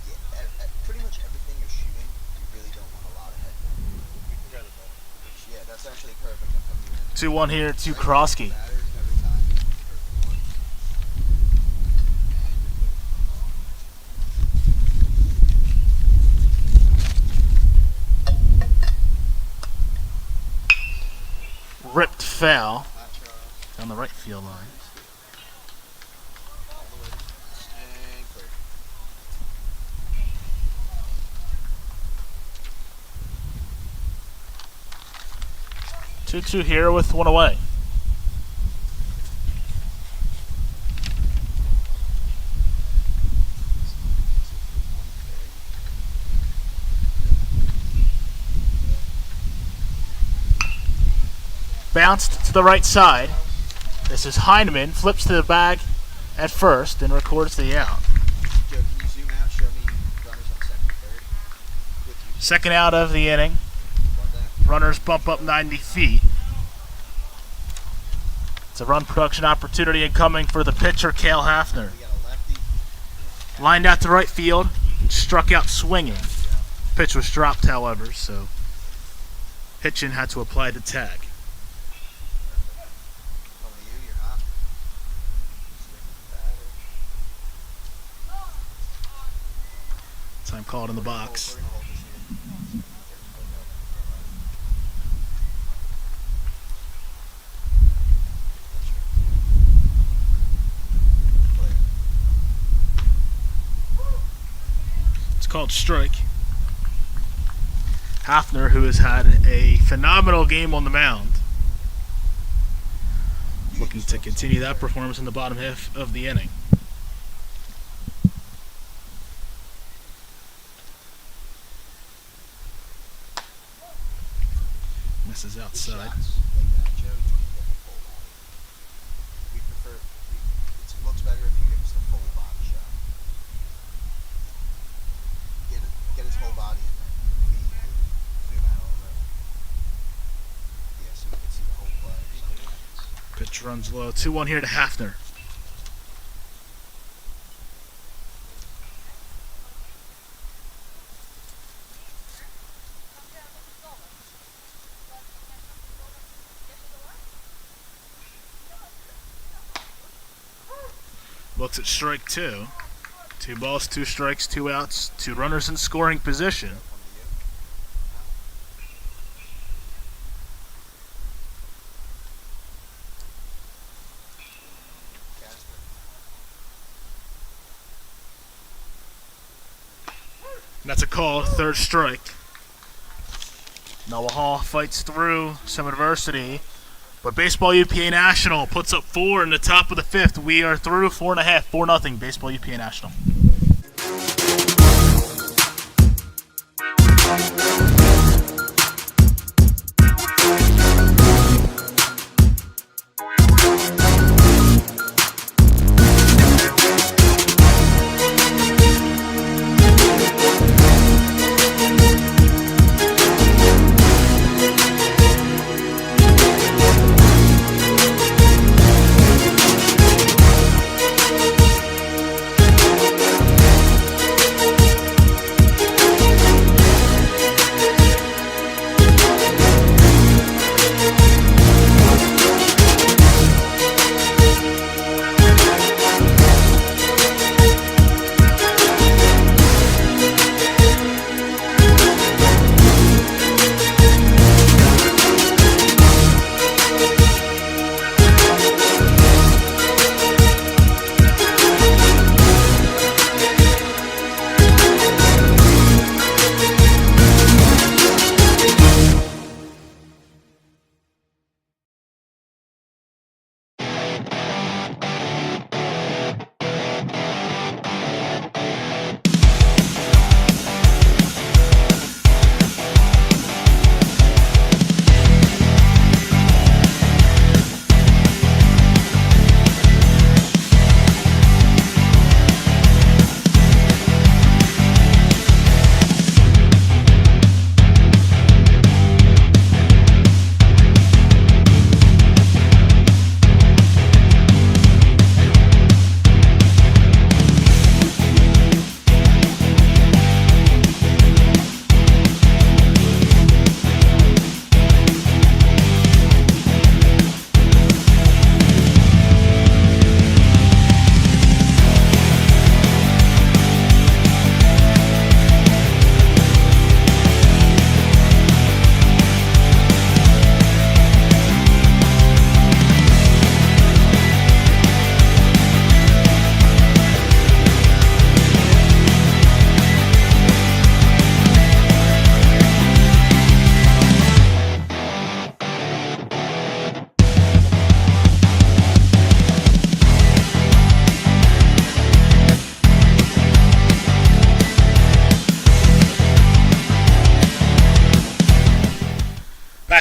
Yeah, pretty much everything you're shooting, you really don't want a lot of headwind. Yeah, that's actually perfect. I'm coming in. 2-1 here to Krosky. Batters every time. Perfect one. And you're clear. ripped foul Hot Charles. down the right field line. All the way. And clear. 2-2 here with one away. Bounced to the right side. This is Heineman, flips to the bag at first and records the out. Joe, can you zoom out, show me runners on second and third? With you. Second out of the inning. Love that. Runners bump up 90 feet. It's a run production opportunity incoming for the pitcher, Cale Hafner. We got a lefty. Lined out to right field, struck out swinging. Pitch was dropped, however, so Hitchin had to apply the tag. Coming to you, you're hot. Time called in the box. We're gonna hold this here. Clear. It's called strike. Hafner, who has had a phenomenal game on the mound, looking to continue that performance in the bottom half of the inning. Misses outside. Shots like that, Joe, you can get the full body. We prefer, it looks better if you give us the full body shot. Get his whole body in there. Feet included. Zoom out a little bit. Yeah, so we can see the whole play. Pitch runs low. 2-1 here to Hafner. Looks at strike two. 2 balls, 2 strikes, 2 outs, 2 runners in scoring position. Coming to you. Casper. And that's a call, 3rd strike. Noah Hall fights through some adversity, but Baseball UPA-National puts up 4 in the top of the 5th. We are through 4.5, 4-0, Baseball UPA-National.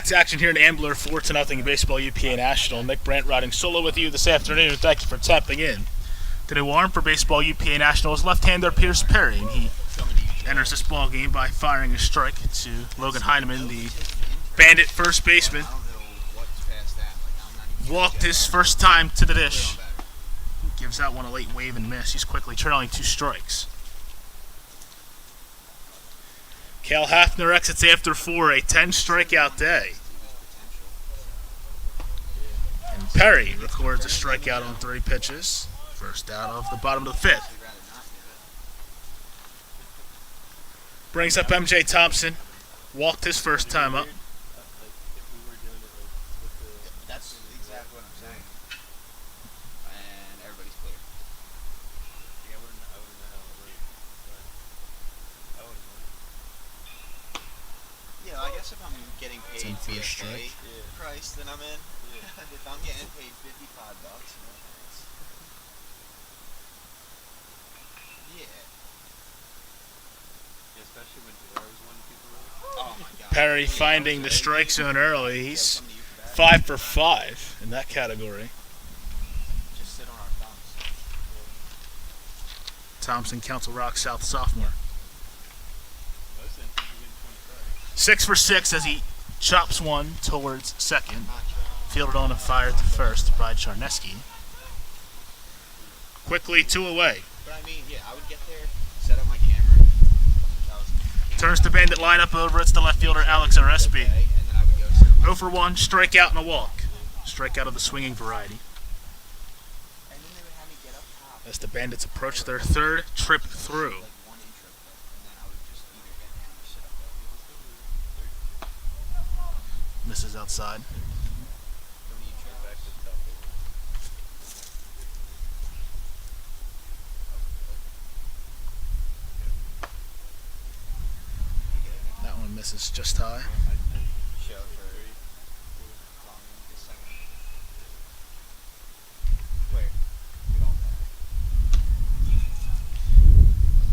back to action here in Ambler, 4-0 baseball UPA-National. Nick Brandt riding solo with you this afternoon. Thank you for tapping in. The new arm for baseball UPA-National is left-hander Pierce Perry, and he enters this ball game by firing a strike to Logan Heineman, the Bandit first baseman. Walked his first time to the dish. Gives that one a late wave and miss. He's quickly trailing 2 strikes. Cal Hafner exits after 4, a 10-strikeout day. And Perry records a strikeout on 3 pitches. First out of the bottom of the 5th. Brings up MJ Thompson. Walked his first time up. That's exactly what I'm saying. And everybody's clear. Yeah, I wouldn't know how it works. I wouldn't know. Yeah, I guess if I'm getting It's paid in for a BFA strike. price, then I'm in. Yeah. If I'm getting paid $55, no thanks. Yeah. Yeah, especially when Taylor's one people really. Oh my God. Perry Yeah, finding the okay. strike zone early. He's Come to you for that. 5 for 5 in that category. Just sit on our thumbs. Thompson, Council Rock South sophomore. Most instances getting 25. 6 for 6 as he chops one towards second. Not trying. Fielded on and fired to first by Charneski. Quickly 2 away. But I mean, yeah, I would get there, set up my camera. Turns the Bandit lineup over. It's the left fielder Alex Arespi. And then I would go set up my 0 for 1, strikeout and a walk. Strikeout of the swinging variety. And then they would have me get up top. As the Bandits approach their 3rd trip through. Like one intro clip, and then I would just either get down or sit up there. Misses outside. How many intro Back clips? to the top over. That one misses just high. Show for long this second. Where? You're going back.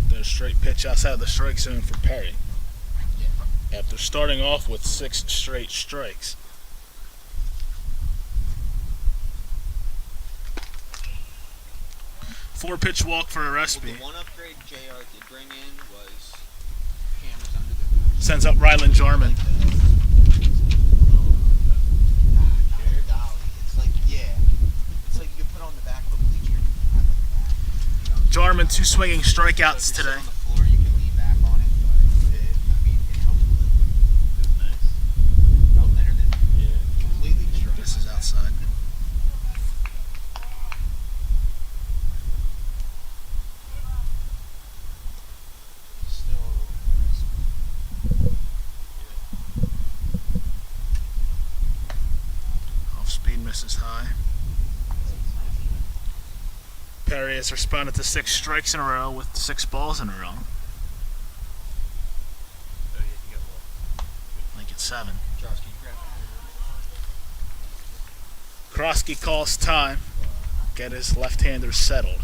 There's a straight pitch outside of the strike zone for Perry. Yeah. After starting off with 6 straight strikes. Four-pitch walk for Well, Arespi. the one upgrade JR did bring in was cameras under the booth. Sends up Ryland Jarman. It's like, yeah. It's like you could put on the back of a bleacher. I like that. You know, Jarman 2 swinging strikeouts so if you're today. sitting on the floor, you can lean back on it, but I mean, it helps a little. Nice. No, better than Yeah. completely destroying. This is outside. Still, Off speed misses high. Perry has responded to 6 strikes in a row with 6 balls in a row. Oh yeah, you got well. I think it's 7. Josh, can you grab Krosky calls time. Get his left-hander settled.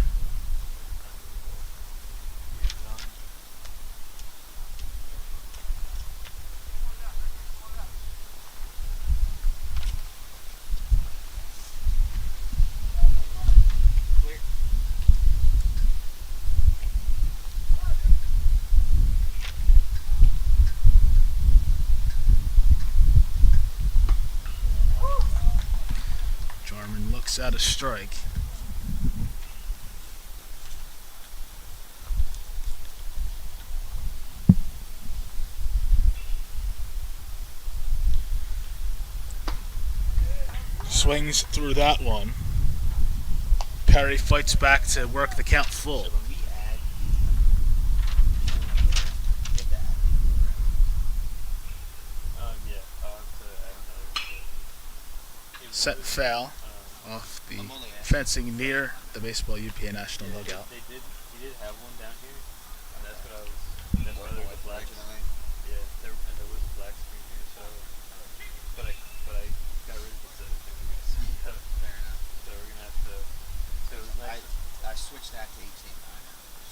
clear? Jarman looks at a strike. Swings through that one. Perry fights back to work the count full. So when we add, get that. Yeah. I'll have to add another. It Set was, foul off the I'm only asking. fencing near the baseball UPA-National yeah, dugout. He did have one down here, and that's what I was. That's why there was a black. Originally. Yeah, there was a black screen here, so. But I got rid of it so that they were gonna see that. Fair enough. So we're gonna have to. So it was nice. I switched that to 18 now,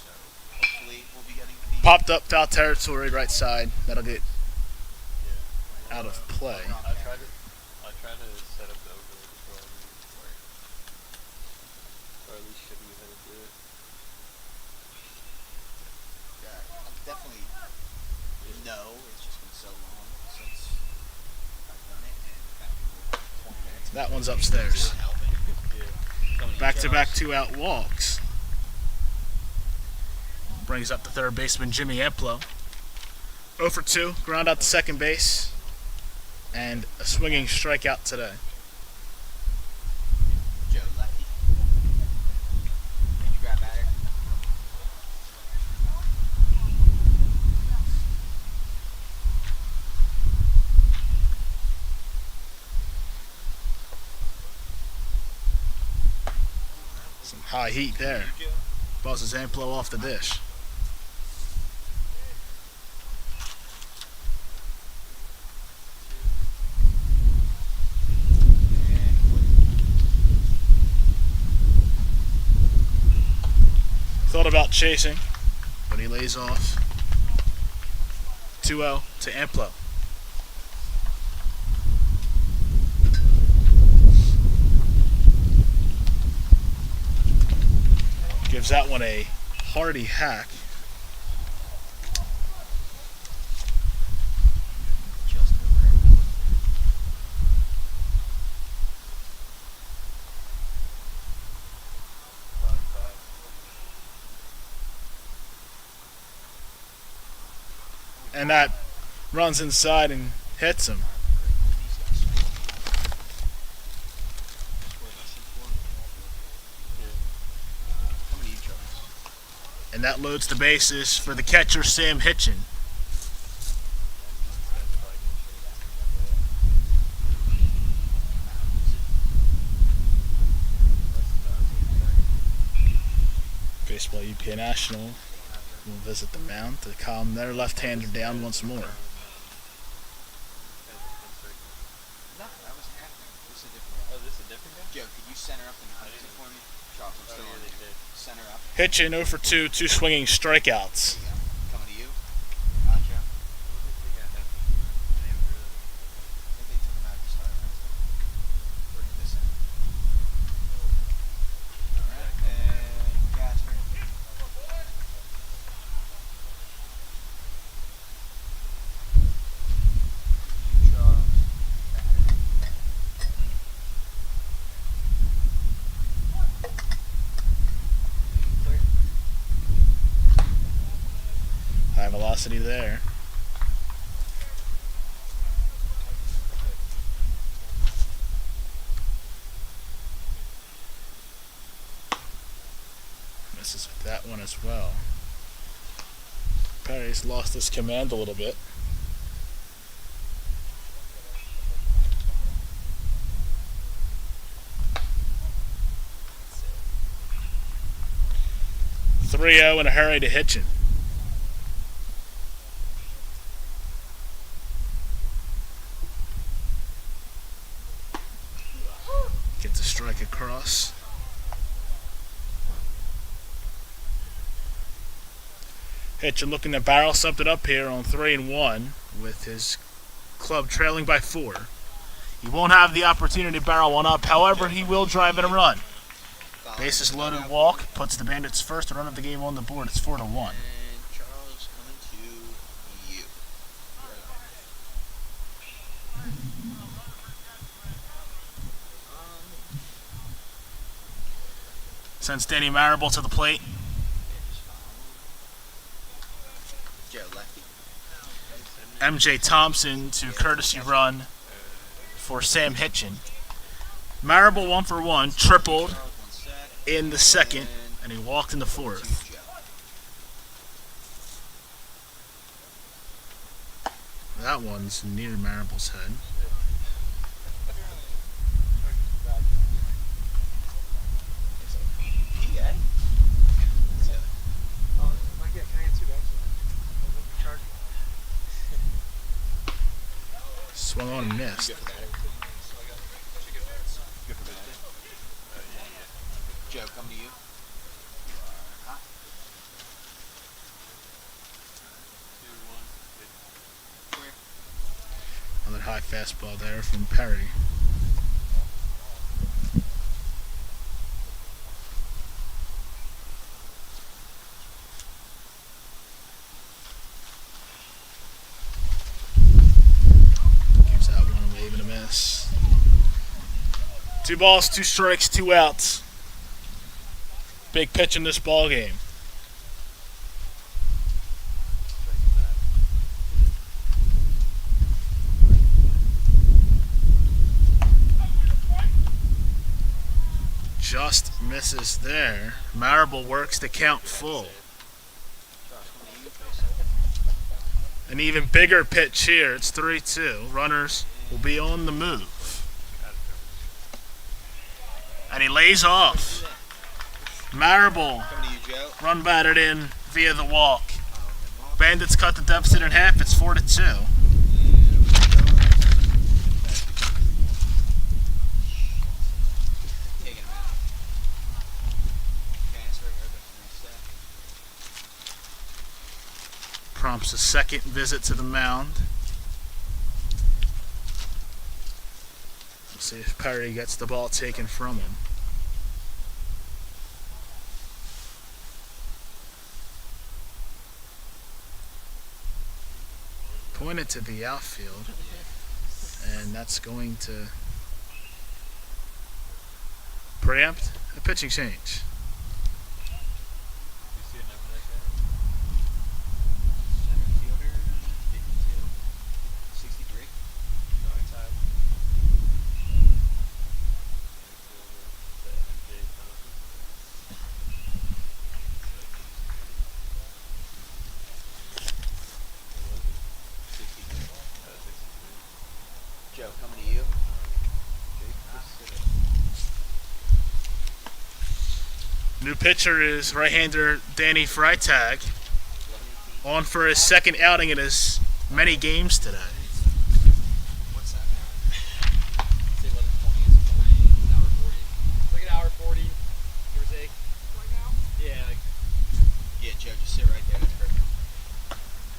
so hopefully we'll be getting the Popped up foul territory, right side. That'll get Yeah. out out of play. I tried to set up the overlay before I leave, or at least show you how to do it. Yeah, I'm definitely no. It's just been so long since I've done it, and kind of 20 minutes. That one's upstairs. Yeah. Back-to-back 2-out walks. Brings up the third baseman, Jimmy Emplo. 0 for 2, ground out to second base, and a swinging strikeout today. Joe, lefty. Can you grab batter? Some high heat there. Buzzes Emplo off the dish. Thought about chasing, but he lays off. 2-0 to Emplo. Gives that one a hearty hack. Just over it. And that runs inside and hits him. And that loads the bases for the catcher, Sam Hitchin. Baseball Bupa-National will visit the mound to calm their left-hander down once more. No, that wasn't happening. This is a different guy. Oh, this is a different guy? Joe, could you center up and hunt it for me? Charles, I'm still on they there. did. Center up. Hitchin 0 for 2, 2 swinging strikeouts. There you go. Coming to you. Gotcha. I think they took him out of the starting lineup. Or did this end? Alright, and Gasper. You, Charles. Clear. High velocity there. Misses with that one as well. Perry's lost his command a little bit. That's it. 3-0 in a hurry to Hitchin. Gets a strike across. Hitchin looking to barrel something up here on 3-1 with his club trailing by 4. He won't have the opportunity to barrel one up, however, he will drive in a run. Bases loaded walk puts the Bandits' first run of the game on the board. It's 4-1. And Charles coming to you. Sends Danny Marable to the plate. Joe, lefty. MJ Thompson to courtesy run for Sam Hitchin. Marable 1 for 1, tripled Charles, one set. in the second, and he walked in the fourth. Joe. That one's near Marable's head. PA? Swung on and missed. Joe, come to you. Hot. 2-1. Clear. Another high fastball there from Perry. Gives that one away, even a miss. 2 balls, 2 strikes, 2 outs. Big pitch in this ball game. Just misses there. Marable works the count full. An even bigger pitch here. It's 3-2. Runners will be on the move. And he lays off. Marable run batted in via the walk. Bandits cut the deficit in half. It's 4-2. Prompts a second visit to the mound. We'll see if Perry gets the ball taken from him. Pointed to the outfield, and that's going to preempt a pitching change. Joe, coming to you. New pitcher is right-hander Danny Freitag, on for his second outing in as many games today. What's that now? Say 11:20. It's 40, an hour 40. It's like an hour 40, give or take. Right now? Yeah, like. Yeah, Joe, just sit right there. That's perfect.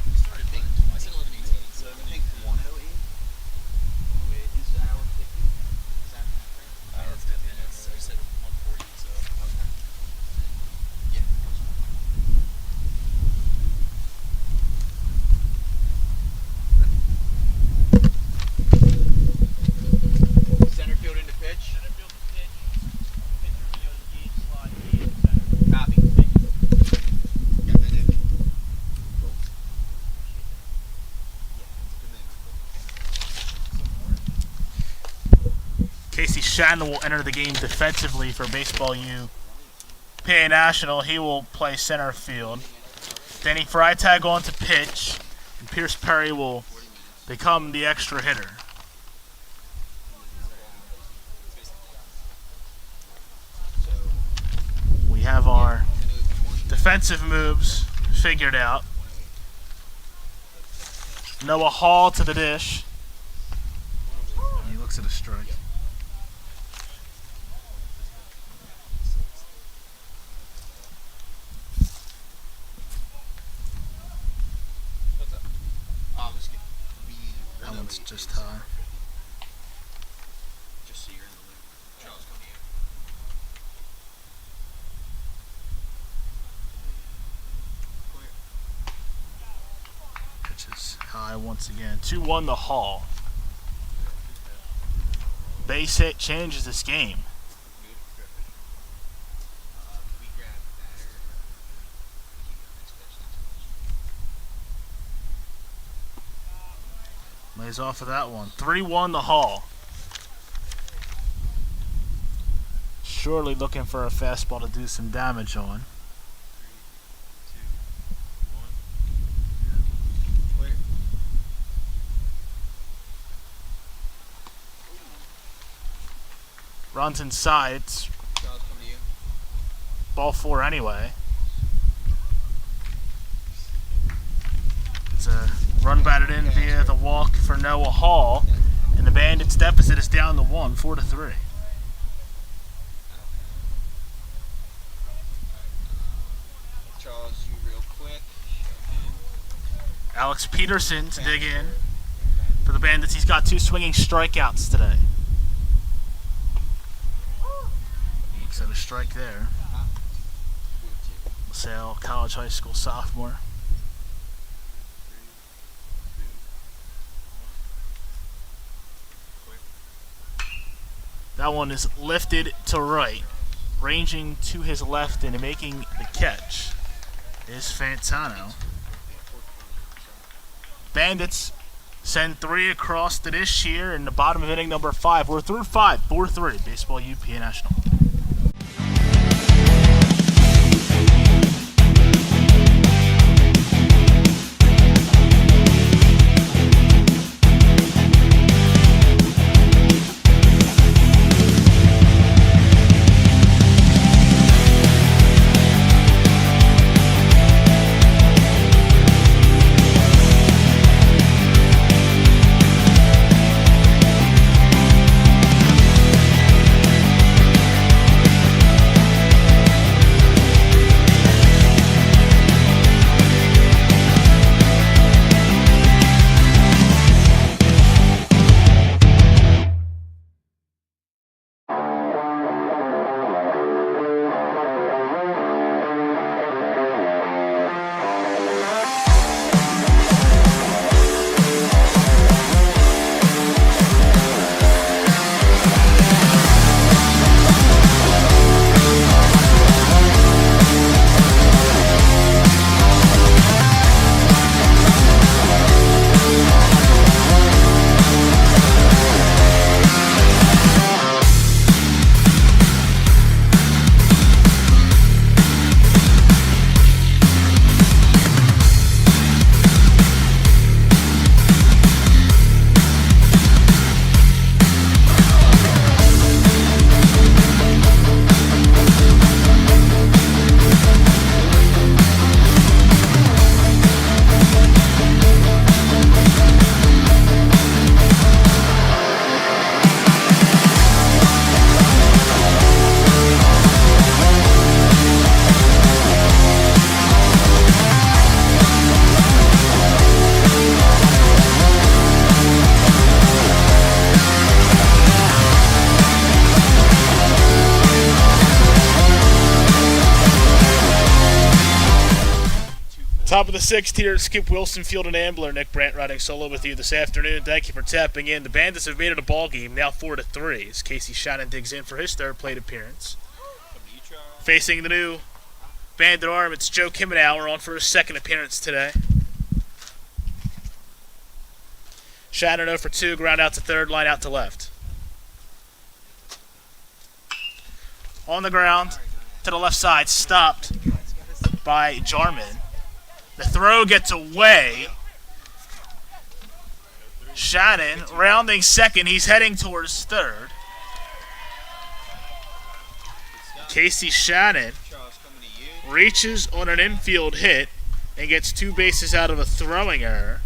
We started playing. I said 11:18. So I think 1:08. Wait, is the hour 50? Is that right? Hour 50 minutes. I said 1:40, so. Okay. Yeah. Center field into pitch. Center field to pitch. Pitcher video to gauge slot, gauge center. Copy. Got that in? Cool. Yeah, it's a good name. Casey Shannon will enter the game defensively for Baseball U. Bupa-National, he will play center field. Danny Freitag on to pitch, and Pierce Perry will become the extra hitter. We have our defensive moves figured out. Noah Hall to the dish. He looks at a strike. What's up? Let's get That one's just high. Just so you're in the loop. Charles, come to you. Clear. Pitch is high once again. 2-1 the Hall. Base hit changes this game. Good. Can we grab batter? Keep it next pitch. Lays off of that one. 3-1 the Hall. Surely looking for a fastball to do some damage on. 3, 2, 1. Clear. Runs inside. It's Charles, come to you. ball 4 anyway. It's a run batted in via the walk for Noah Hall. And the Bandits' deficit is down to 1, 4-3. Charles, you real quick. Show him. Alex Peterson to dig in. For the Bandits, he's got 2 swinging strikeouts today. Looks at a strike there. LaSalle College High School sophomore. That one is lifted to right. Ranging to his left and making the catch is Fantano. Bandits send 3 across to this here in the bottom of inning number 5. We're through 5, 4-3, baseball UP-National. Top of the 6th here at Skip Wilson Field and Ambler. Nick Brandt riding solo with you this afternoon. Thank you for tapping in. The Bandits have made it a ball game, now 4-3, as Casey Shannon digs in for his 3rd plate appearance. Facing the new Bandit arm, it's Joe Kimmenauer on for his 2nd appearance today. Shannon 0 for 2, ground out to 3rd, line out to left. On the ground, to the left side, stopped by Jarman. The throw gets away. Shannon rounding 2nd. He's heading towards 3rd. Casey Shannon reaches on an infield hit and gets 2 bases out of a throwing error.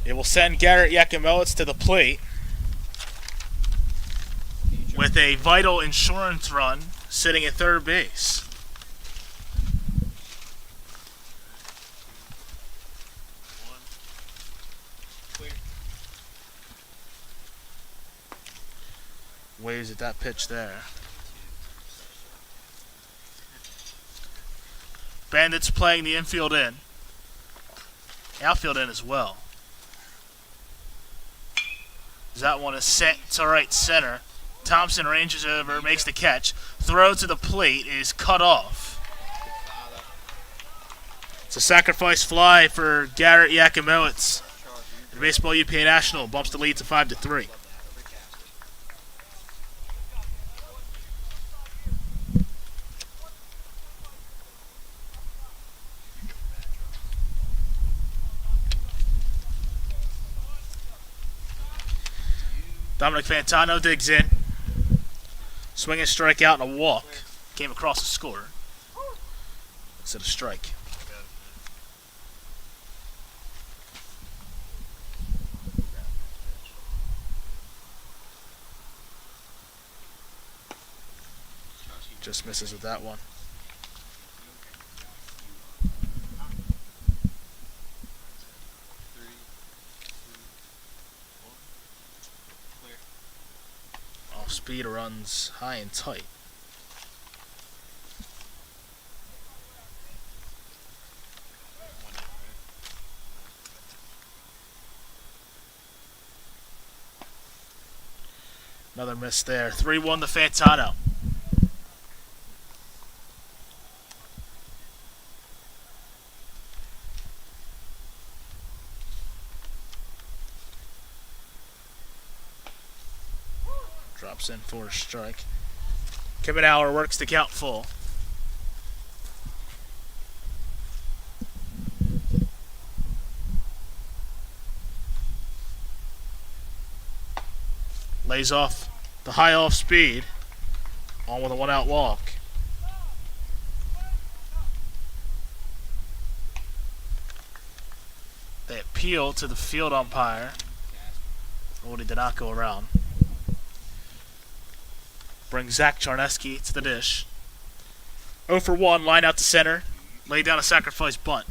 It will send Garrett Yakimowitz to the plate with a vital insurance run sitting at 3rd base. Waves at that pitch there. Bandits playing the infield in. Outfield in as well. That one is sent to right center. Thompson ranges over, makes the catch. Throw to the plate is cut off. It's a sacrifice fly for Garrett Yakimowitz. The baseball UP-National bumps the lead to 5-3. Dominic Fantano digs in. Swing and strike out and a walk. Came across the score. Instead of strike. Just misses with that one. speed runs high and tight. Another miss there. 3-1 to Fantano. Drops in for a strike. Kibbenauer works to count full. Lays off the high off speed. On with a 1-out walk. They appeal to the field umpire. Oh, he did not go around. Brings Zach Charneski to the dish. 0 for 1, line out to center. Lay down a sacrifice bunt.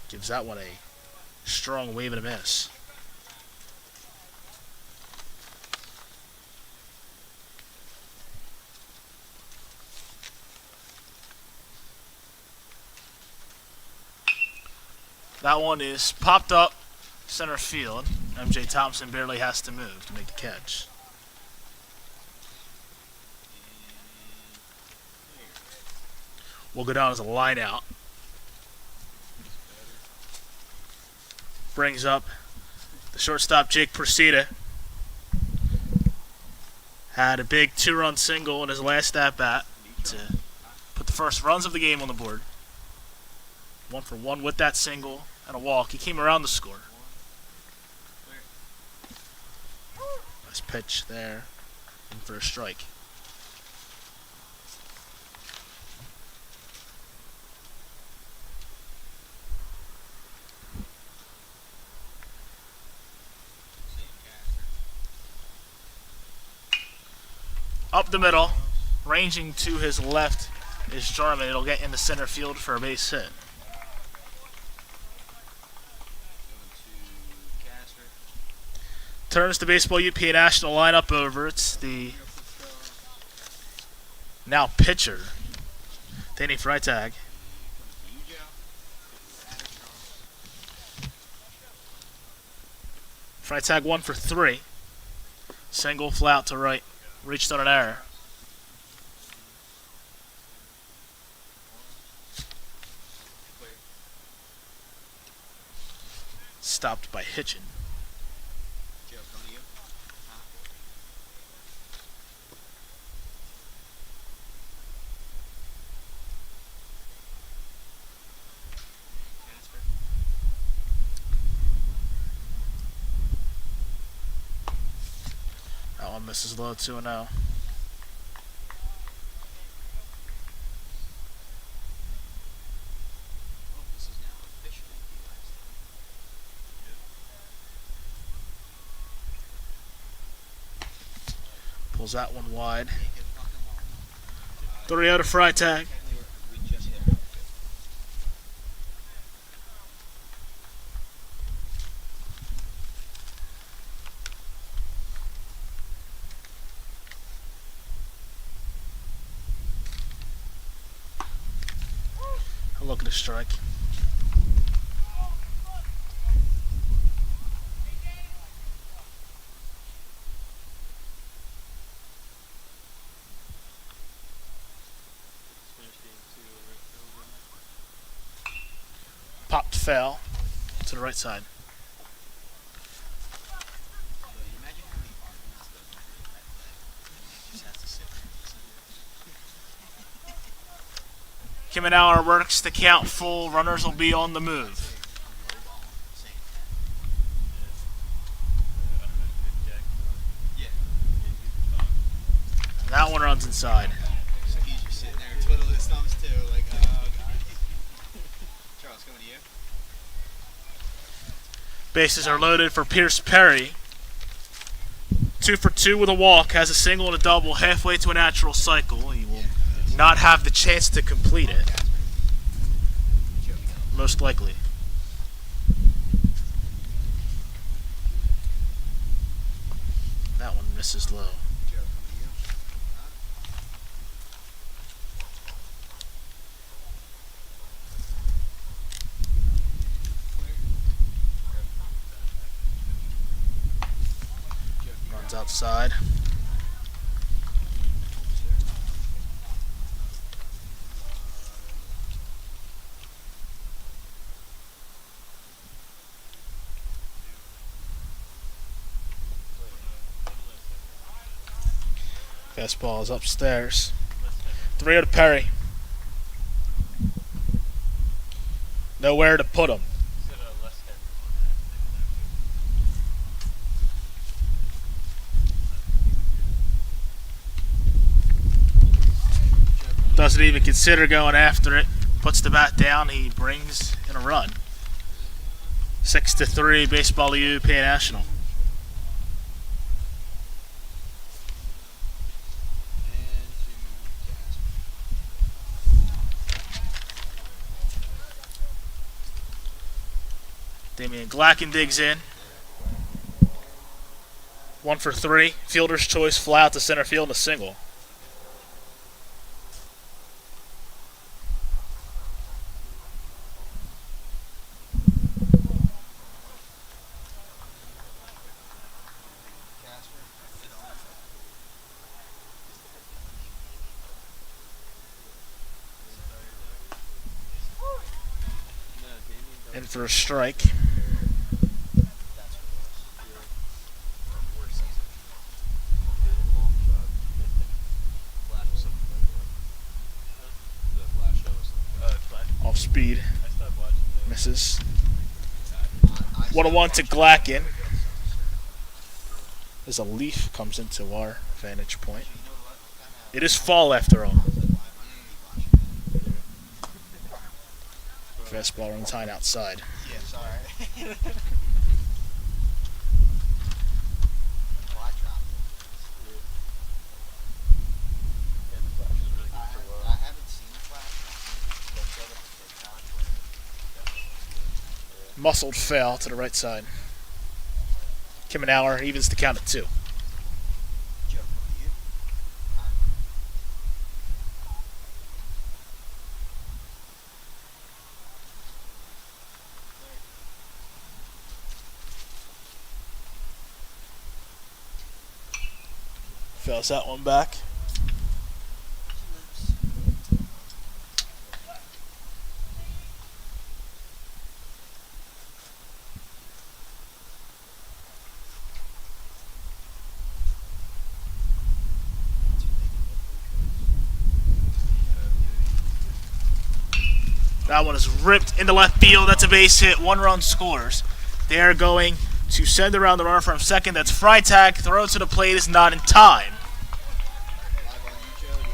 Gives that one a strong wave and a miss. That one is popped up center field. MJ Thompson barely has to move to make the catch. Will go down as a line out. Brings up the shortstop Jake Persida. Had a big 2-run single in his last at-bat to put the first runs of the game on the board. 1 for 1 with that single and a walk. He came around to score. Nice pitch there. In for a strike. Up the middle, ranging to his left is Jarman. It'll get into center field for a base hit. Turns the baseball UP-National lineup over. It's the now pitcher, Danny Freitag. Freitag 1 for 3. Single, fly out to right. Reached on an error. Stopped by Hitchin. That one misses low 2-0. Pulls that one wide. 3-0 to Freitag. A look at the strike. Popped foul to the right side. Kibbenauer works to count full. Runners will be on the move. That one runs inside. So he's just sitting there twiddling his thumbs too, like, oh god. Charles, coming to you. Bases are loaded for Pierce Perry. 2 for 2 with a walk. Has a single and a double halfway to a natural cycle. He will not have the chance to complete it. Most likely. Misses low. Joe, come to you. Huh? Clear. Runs outside. Fastball is upstairs. 3-0 to Perry. Nowhere to put him. Doesn't even consider going after it. Puts the bat down. He brings in a run. 6-3. Baseball Bupa-National. Damian Glacken digs in. 1 for 3. Fielder's choice, fly out to center field and a single. In for a strike. Off speed. Misses. 1-1 to Glacken. As a leaf comes into our vantage point. It is fall after all. Fastball runs high and outside. Yeah, sorry. I haven't seen the flash. Muscled fail to the right side. Kimmenauer evens the count at 2. Joe, come to you. Fails that one back. That one is ripped into left field. That's a base hit. 1 run scores. They are going to send around the runner from second. That's Freitag. Throw to the plate is not in time.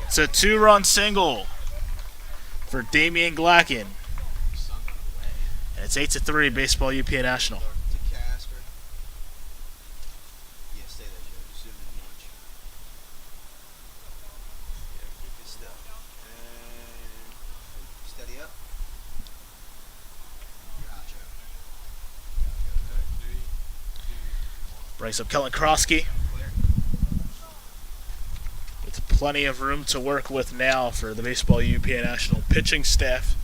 It's a 2-run single for Damian Glacken. And it's 8-3. Baseball Bupa-National. To Casper. Yeah, stay there, Joe. Just zoom in much. Yeah, good stuff. And steady up. You're out, Joe. Brings up Kellen Krosky. Clear. With plenty of room to work with now for the Baseball Bupa-National pitching staff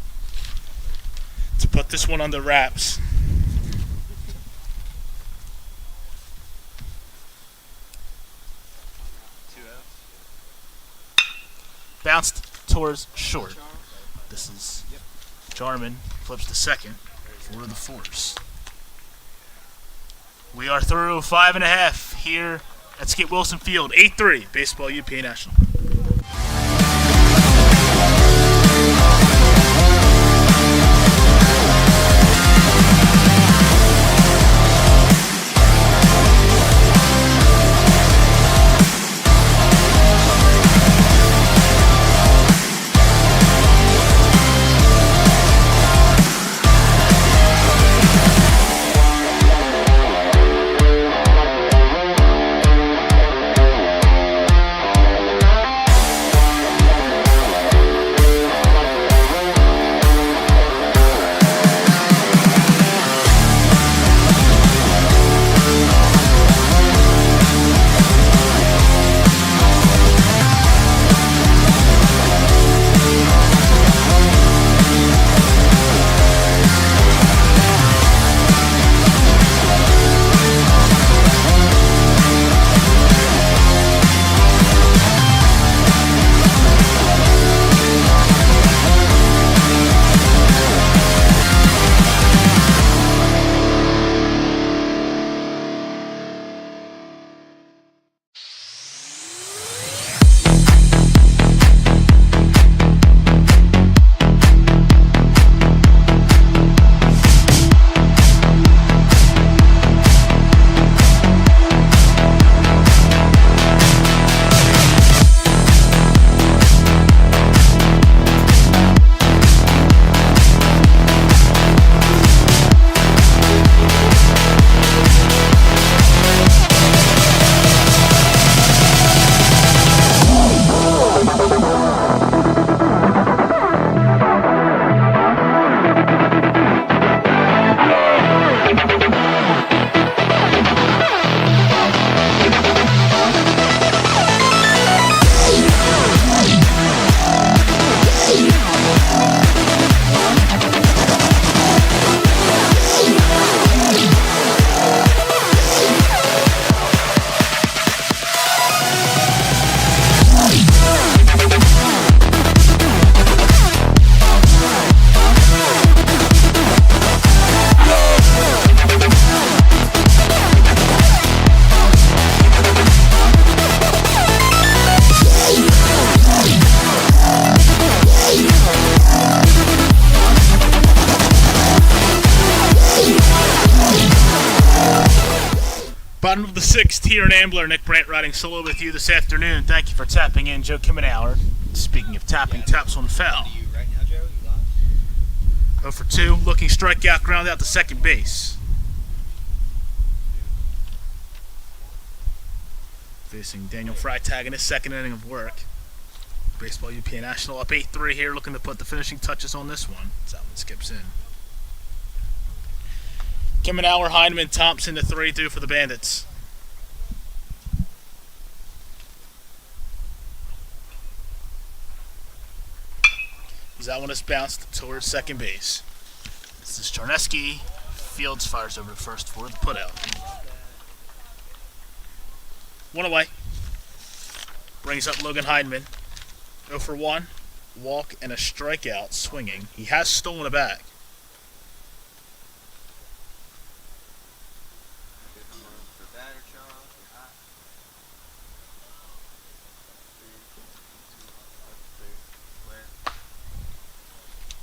to put this one on the wraps. Bounced towards short. This is Jarman, flips to second for the force. We are through 5.5 here at Skip Wilson Field. 8-3, Baseball Bupa-National. Bottom of the 6th here in Ambler. Nick Brandt riding solo with you this afternoon. Thank you for tapping in, Joe Kimmenauer. Speaking of tapping, taps on foul. You right now, Joe? You live? 0 for 2, looking strikeout, ground out to second base. Facing Daniel Freitag in his second inning of work. Baseball UP-National up 8-3 here, looking to put the finishing touches on this one. That one skips in. Kimmenauer, Heineman, Thompson, the 3-2 for the Bandits. As that one is bounced towards second base. This is Charneski. Fields fires over to first for the putout. One away. Brings up Logan Heineman. 0 for 1. Walk and a strikeout swinging. He has stolen a bag.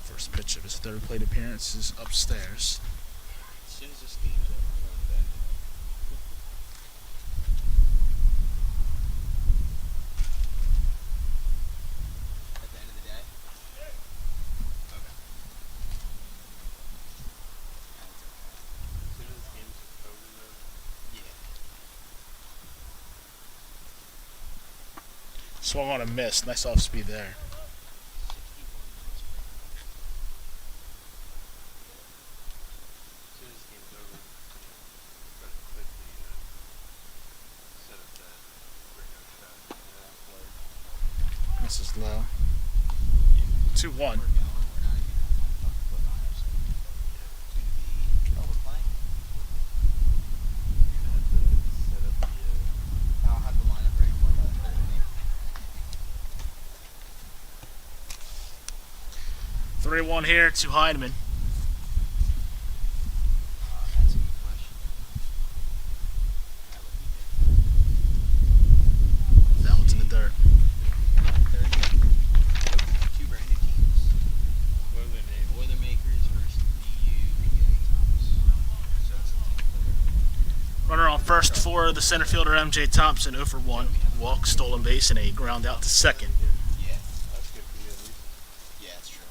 First pitch of his third plate appearance is upstairs. As soon as this steam's over, I'm going to bed. At the end of the day? Okay. That's okay. As soon as this game's over, though. Yeah. Swung on a miss. Nice off speed there. 61 minutes. As soon as this game's over, try to quickly set up that breakout shot. Play. This is low. 2-1. We're going. We're not even fucking foot liners. It's going to be. Oh, we're playing? You're gonna have to set up the. I'll have the lineup ready for by the third inning. 3-1 here to Heineman. That's a good question. That would be good. That one's in the dirt. Third inning. Two brand new teams. What are their names? Boilermakers versus Bupa-Thomas. So it's a team player. Runner on first for the center fielder MJ Thompson. 0 for 1. Walk, stolen base, and a ground out to second. Yeah. That's good for you at least. Yeah, it's true.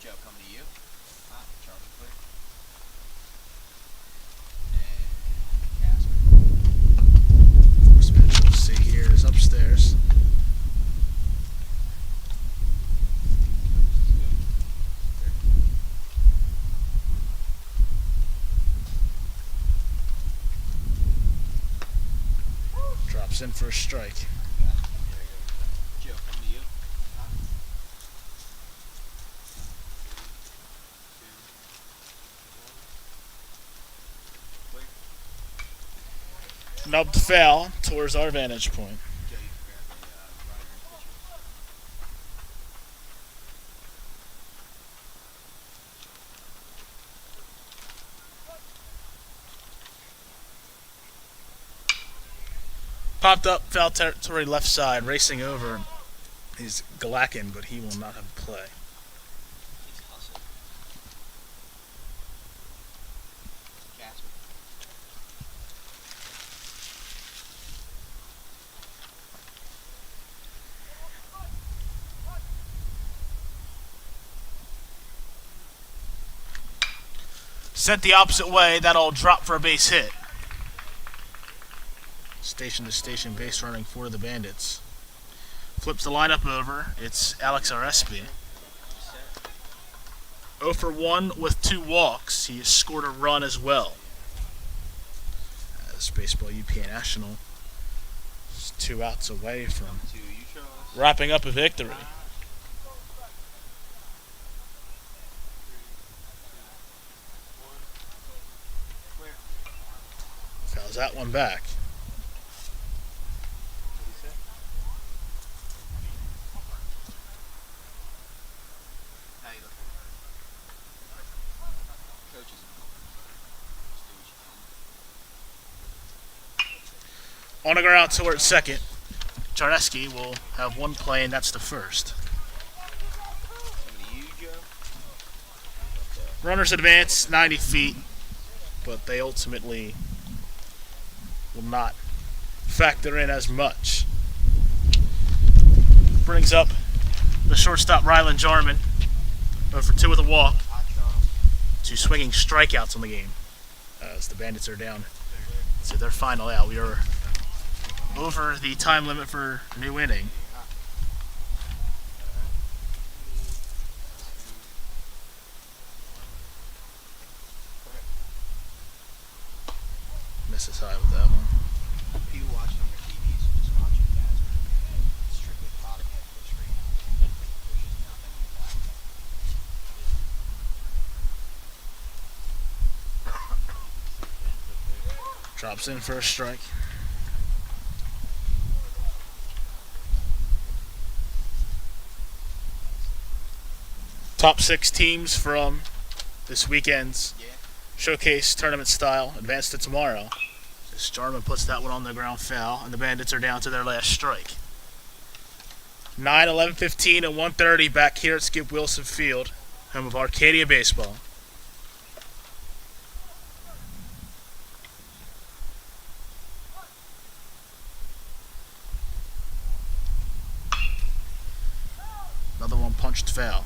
Joe, coming to you. Charlie Quick. And Casper. First pitch we'll see here is upstairs. Drops in for a strike. Joe, coming to you. Quick. Nubbed foul towards our vantage point. Joe, you can grab a runner and pitcher. Popped up, foul territory left side, racing over. He's Galackin, but he will not have a play. He's hustling. Casper. Sent the opposite way, that'll drop for a base hit. Station to station base running for the Bandits. Flips the lineup over. It's Alex Arespi. 0 for 1 with 2 walks. He has scored a run as well. As Baseball UP-National is 2 outs away from To you, Charles. wrapping up a victory. Where? Fouls that one back. What do you say? How you looking? Coaches. Just do what you can. On the ground towards second. Charneski will have one play, and that's the first. Coming to you, Joe. Runners advance 90 feet. but they ultimately will not factor in as much. Brings up the shortstop Rylan Jarman, 0 for 2 with a walk, 2 swinging strikeouts on the game as the Bandits are down to their final out. We are over the time limit for new inning. Misses high with that one. People watching on their TVs are just watching guys strictly bottom head pitch rate. There's just nothing like that. Drops in for a strike. Top 6 teams from this weekend's showcase tournament style advance to tomorrow. As Jarman puts that one on the ground foul, and the Bandits are down to their last strike. 9, 11, 15, and 1:30 back here at Skip Wilson Field, home of Arcadia Baseball. Another one punched foul.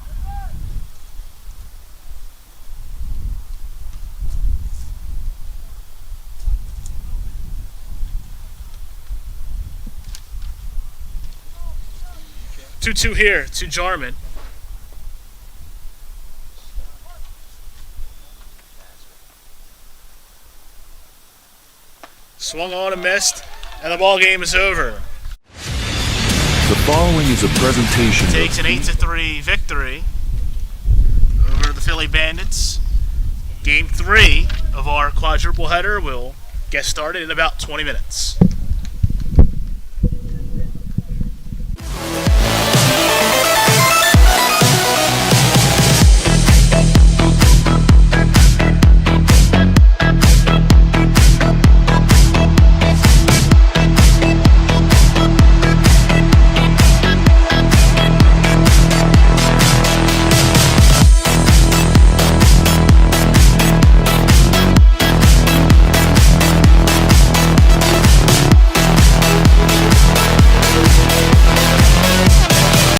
Two here to Jarman. Swung on and missed, and the ball game is over. The following is a presentation Takes of an 8-3 victory over the Philly Bandits. Game 3 of our quadruple header will get started in about 20 minutes.